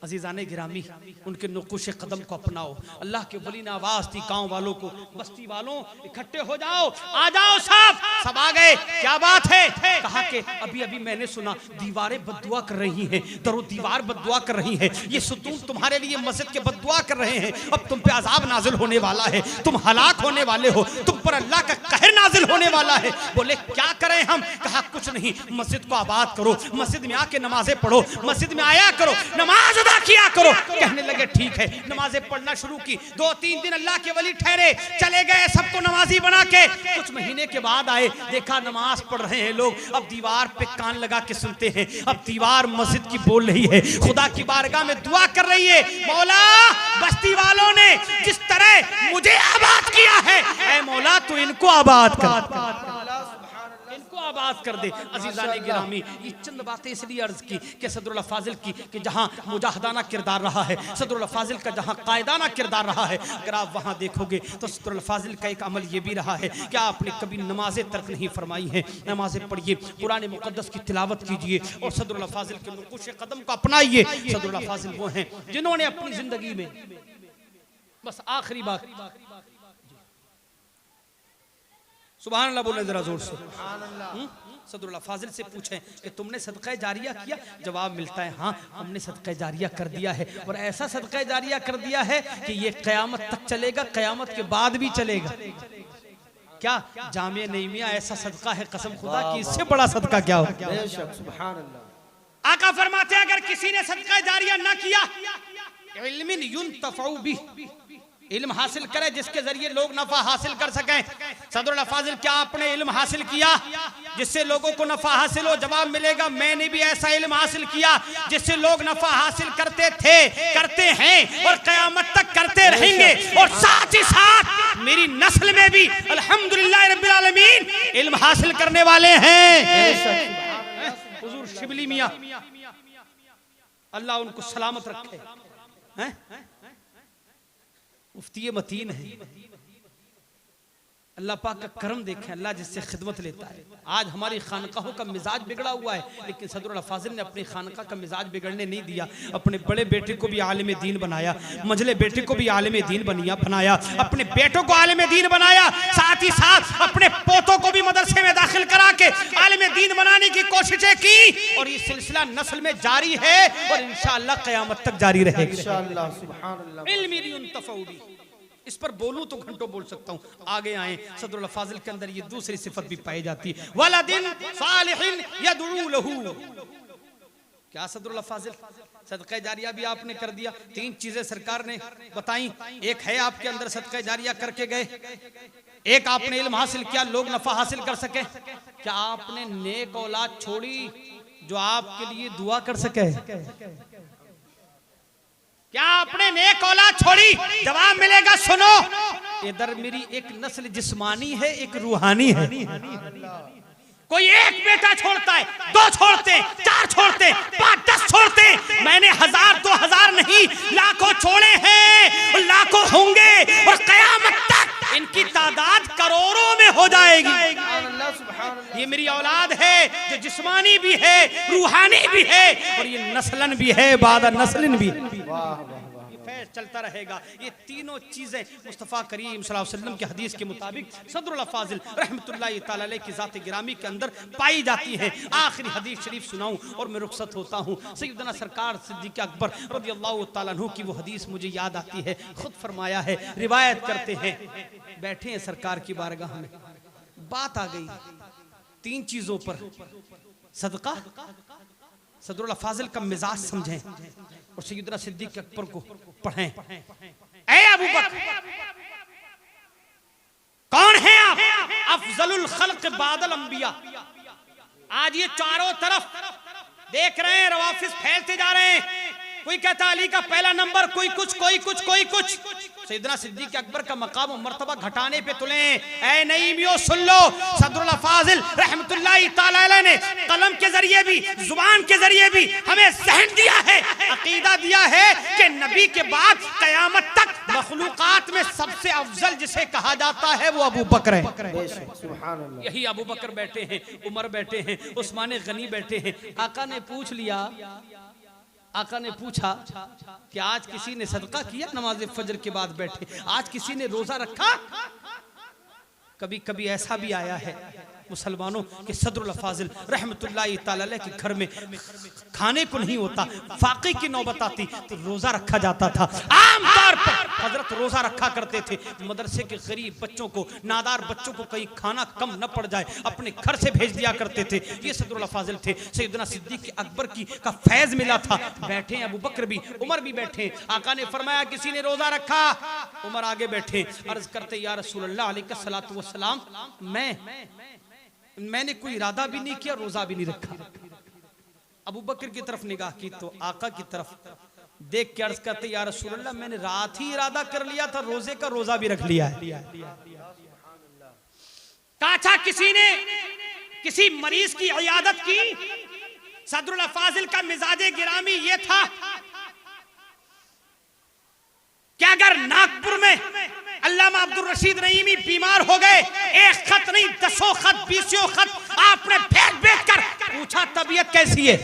अजीजाने गिरामी, उनके नुकुश कदम को अपनाओ। अल्लाह के वली ने आवाज दी गांव वालों को, बस्ती वालों इकट्ठे हो जाओ, आ जाओ सब आ गए। क्या बात है? कहा कि अभी अभी मैंने सुना दीवारें बद्दुआ कर रही हैं, दरो दीवार बद्दुआ कर रही हैं, ये सुतून तुम्हारे लिए मस्जिद के बद्दुआ कर रहे हैं, अब तुम पे अजाब नाजिल होने वाला है, तुम हलाक होने वाले हो, तुम पर अल्लाह का कहर नाजिल होने वाला है। बोले क्या करें हम? कहा कुछ नहीं, मस्जिद को आबाद करो, मस्जिद में आके नमाजें पढ़ो, मस्जिद में आया करो, नमाज अदा किया करो। कहने लगे ठीक है, नमाजें पढ़ना शुरू की। 2-3 दिन अल्लाह के वली ठहरे, चले गए सबको नमाजी बना के। कुछ महीने के बाद आए, देखा नमाज पढ़ रहे हैं लोग, अब दीवार पे कान लगा के सुनते हैं, अब दीवार मस्जिद की बोल रही है, खुदा की बारगाह में दुआ कर रही है, मौला बस्ती वालों ने जिस तरह मुझे आबाद किया है, ऐ मौला तू इनको आबाद कर, इनको आबाद कर दे। अजीजाने गिरामी, ये चंद बातें इसलिए अर्ज की कि सदरुल फाजिल की कि जहां मुजाहिदाना किरदार रहा है, सदरुल फाजिल का जहां कायदाना किरदार रहा है, अगर आप वहां देखोगे तो सदरुल फाजिल का एक अमल ये भी रहा है कि आपने कभी नमाजें तर्क नहीं फरमाई हैं। नमाजें पढ़िए, कुरान मुकद्दस की तिलावत कीजिए और सदरुल फाजिल के नुकुश कदम को अपनाइए। सदरुल फाजिल वो हैं जिन्होंने अपनी जिंदगी में, बस आखिरी बात, सुभान अल्लाह बोले जरा जोर से। सदरुल फाजिल से पूछें कि तुमने सदका जारिया किया? जवाब मिलता है हाँ, हमने सदका जारिया कर दिया है, और ऐसा सदका जारिया कर दिया है कि ये क़यामत तक चलेगा, क़यामत के बाद भी चलेगा। क्या जामिया नईमिया ऐसा सदका है, कसम खुदा की इससे बड़ा सदका क्या हो? सुभान अल्लाह। आका फरमाते हैं अगर किसी ने सदका जारिया ना किया, इल्मिन युनतफउ बिह, इल्म हासिल करे जिसके जरिए लोग नफा हासिल कर सकें। सदरुल फाजिल क्या आपने इल्म हासिल किया जिससे लोगों को नफा हासिल हो? जवाब मिलेगा मैंने भी ऐसा इल्म हासिल किया जिससे लोग नफा हासिल करते थे, करते हैं और क़यामत तक करते रहेंगे, और साथ ही साथ मेरी नस्ल में भी अल्हम्दुलिल्लाह रब्बिल आलमीन इल्म हासिल करने वाले हैं। हुजूर शिबली मियां अल्लाह उनको सलामत रखे, हैं मुफ्ती मतीन है। अल्लाह पाक का करम देखें, अल्लाह जिससे खिदमत लेता है। आज हमारी खानकाहों का मिजाज बिगड़ा हुआ है, लेकिन सदरुल फाजिल ने अपनी खानका का मिजाज बिगड़ने नहीं दिया। अपने बड़े बेटे को भी आलिम दीन बनाया, मझले बेटे को भी आलिम दीन बनाया, अपने बेटों को आलिम दीन बनाया, साथ ही साथ अपने पोतों को भी मदरसे में दाखिल करा के आलिम दीन बनाने की कोशिशें की, और ये सिलसिला नस्ल में जारी है और इंशाअल्लाह क़यामत तक जारी रहेगा इंशाअल्लाह। सुभान अल्लाह। इल्मी युनतफउ बिह, इस पर बोलूं तो घंटों बोल सकता हूं। आगे आए, सदरुल फाजिल के अंदर ये दूसरी सिफत भी पाई जाती है, वलदिन सालिहिन यदऊ लहू। क्या सदरुल फाजिल? सदका जारिया भी आपने कर दिया। 3 चीजें सरकार ने बताई, एक है आपके अंदर सदका जारिया करके गए, एक आपने इल्म हासिल किया लोग नफा हासिल कर सके, क्या आपने नेक औलाद छोड़ी जो आपके लिए दुआ कर सके? क्या आपने नेक औलाद छोड़ी? जवाब मिलेगा सुनो, इधर मेरी एक नस्ल जिस्मानी है, एक रूहानी है। कोई एक बेटा छोड़ता है, 2 छोड़ते, 4 छोड़ते, 5, 10 छोड़ते, मैंने 1000, 2000 नहीं लाखों छोड़े हैं, लाखों होंगे, और क़यामत तक इनकी तादाद करोड़ों में हो जाएगी। ये मेरी औलाद है जो जिस्मानी भी है, रूहानी भी है, और ये नस्लन भी है, बाद नस्लन भी। चलता रहेगा। ये तीनों चीजें मुस्तफ़ा करीम सल्लल्लाहु अलैहि वसल्लम की हदीस के मुताबिक सदरुल फाजिल रहमतुल्लाहि तआला अलैह की ज़ात गिरामी के अंदर पाई जाती है। आखिरी हदीस शरीफ सुनाऊं और मैं रुखसत होता हूँ। सैयदना सरकार सिद्दीक़ अकबर रज़ियल्लाहु तआला अन्हु की वो हदीस मुझे याद आती है। खुद फरमाया है, रिवायत करते हैं, बैठे हैं सरकार की बारगाह में, बात आ गई 3 चीजों पर। सदका, सदरुल फाजिल का मिजाज समझें और सैयदना सिद्दीक़ अकबर को पढ़ें। ऐ अबू बकर, कौन है आप? अफजलुल खल्क बादल अंबिया। आज ये चारों तरफ देख रहे हैं, रवाफिज फैलते जा रहे हैं। कोई कहता अली का पहला नंबर, कोई कुछ, कोई कुछ, कोई कुछ। सैयदना सिद्दीक़ अकबर का मकाम और मर्तबा घटाने पे तुले। ऐ नईमियों सुन लो, सदरुल फाजिल रहमतुल्लाहि तआला अलैह ने कलम के जरिए भी, जुबान के जरिए भी हमें ज़हन दिया है, अकीदा दिया है कि नबी के बाद क़यामत तक मखलूकात में सबसे अफजल जिसे कहा जाता है वो अबू बकर है। सुभान अल्लाह। यही अबू बकर बैठे हैं, उमर बैठे हैं, उस्मान गनी बैठे हैं। आका ने पूछ लिया, आका ने पूछा कि आज किसी ने सदका किया? नमाज फजर के बाद बैठे। आज किसी ने रोजा रखा? कभी कभी ऐसा भी आया है मुसलमानों के सदरुल फाजिल रहमतुल्लाहि तआला अलैह के घर में खाने को नहीं होता, फाक़े की नौबत आती तो रोजा रखा जाता था। आम तौर पर हजरत रोजा रखा करते थे, मदरसे के गरीब बच्चों को, नादार बच्चों को कहीं खाना कम न पड़ जाए अपने घर से भेज दिया करते थे। ये सदरुल फाजिल थे। सैयदना सिद्दीक़ अकबर की का फैज मिला था। बैठे अबू बकर भी, उमर भी बैठे। आका ने फरमाया किसी ने रोजा रखा? उमर आगे बैठे, अर्ज करते या रसूल अल्लाह अलैहिस्सलातु वस्सलाम, मैंने कोई इरादा भी नहीं किया, रोजा भी नहीं रखा। अबू बकर की तरफ निगाह की तो आका की तरफ देख के अर्ज करते या रसूल अल्लाह, मैंने रात ही इरादा कर लिया था, रोजे का रोजा भी रख लिया है। काचा किसी ने किसी मरीज की इयादत की। सदरुल फाजिल का मिजाजे गिरामी ये था कि अगर नागपुर में अल्लामा अब्दुल रशीद रहीमी बीमार हो गए, एक खत नहीं 10 खत 20 खत आपने फेंक फेंक कर पूछा तबीयत कैसी है।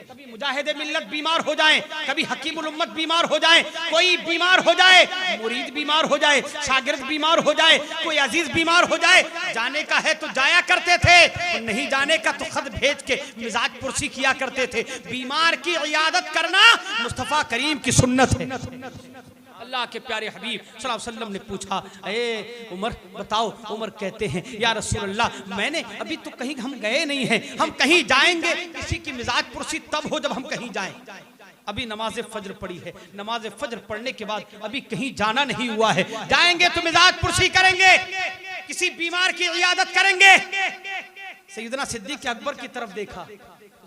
कभी मुजाहिदे मिल्लत बीमार हो जाए, कभी हकीमुल उम्मत बीमार हो जाए, कोई बीमार हो जाए, मुरीद बीमार हो जाए, शागिर्द बीमार हो जाए, कोई अजीज बीमार हो जाए, जाने का है तो जाया करते थे, नहीं जाने का तो खत भेज के मिजाज पुरसी किया करते थे। बीमार की इयादत करना मुस्तफा करीम की सुन्नत है। अल्लाह के प्यारे हबीब सल्लल्लाहु अलैहि वसल्लम ने पूछा, ए उमर बताओ। उमर कहते हैं या रसूल अल्लाह, मैंने अभी तो कहीं हम गए नहीं हैं, हम कहीं जाएंगे, किसी की मिजाज पुरसी तब हो जब हम कहीं जाएं। अभी नमाज फजर पढ़ी है, नमाज फजर पढ़ने के बाद अभी कहीं जाना नहीं हुआ है, जाएंगे तो मिजाज पुरसी करेंगे, किसी बीमार की इयादत करेंगे। सैयदना सिद्दीक़ अकबर की तरफ देखा,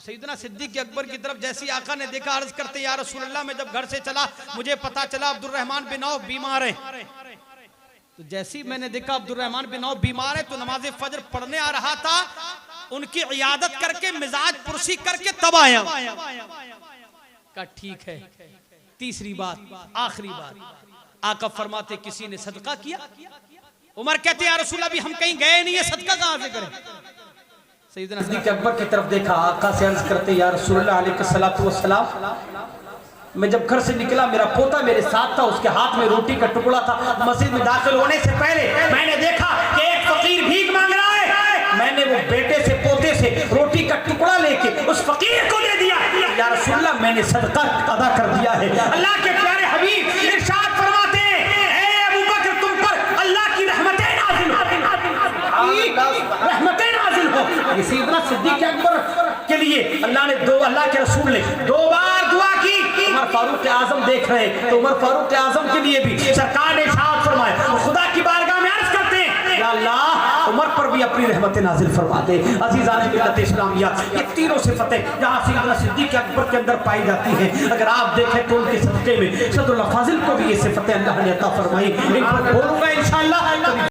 सैयदना सिद्दीक़ अकबर की तरफ जैसी आका ने देखा, अर्ज करते या रसूल अल्लाह, मैं जब घर से चला मुझे पता चला अब्दुल रहमान बिन औफ बीमार है। तो जैसी मैंने देखा अब्दुल रहमान बिन औफ बीमार है तो नमाज फजर पढ़ने आ रहा था, उनकी इयादत करके मिजाज पुरसी करके तब आया। का ठीक है। तीसरी बात, आखिरी बात, आका फरमाते किसी ने सदका किया? उमर कहते या रसूल अभी हम कहीं गए नहीं है, सदका कहां से करें? सैयदना सिद्दीक़ अकबर की तरफ देखा, आका से अर्ज करते या रसूलुल्लाह अलैहिस्सलातु वस्सलाम, मैं जब घर से निकला मेरा पोता मेरे साथ था, उसके हाथ में रोटी का टुकड़ा था। मस्जिद में दाखिल होने से पहले मैंने देखा कि एक फकीर भीख मांग रहा है। मैंने वो बेटे से पोते से रोटी का टुकड़ा लेके उस फकीर को दे दिया। या रसूलुल्लाह मैंने सदका अदा कर दिया है। अल्लाह के प्यारे हबीब इरशाद फरमाते हैं, ए अबू बकर तुम पर अल्लाह की रहमतें नाज़िल हो, रहमतें नाज़िल हो। ये सैयदना सिद्दीक़ अकबर के लिए अल्लाह के रसूल ने 2 बार दुआ की। उमर फारूक आजम देख रहे हैं तो उमर फारूक आजम के लिए भी सरकार ने इरशाद फरमाया, खुदा की बारगाह में अर्ज करते हैं या अल्लाह उमर पर भी अपनी रहमतें नाजिल फरमा दे। अज़ीज़ान मिल्लत इस्लामिया, ये तीनों सिफतें जहां सैयदना सिद्दीक़ अकबर के अंदर पाई जाती हैं, अगर आप देखें तो उनके सदक़े में सदरुल फाजिल को भी ये सिफतें अल्लाह ने अता फरमाई। इन पर बोलूंगा इंशाअल्लाह।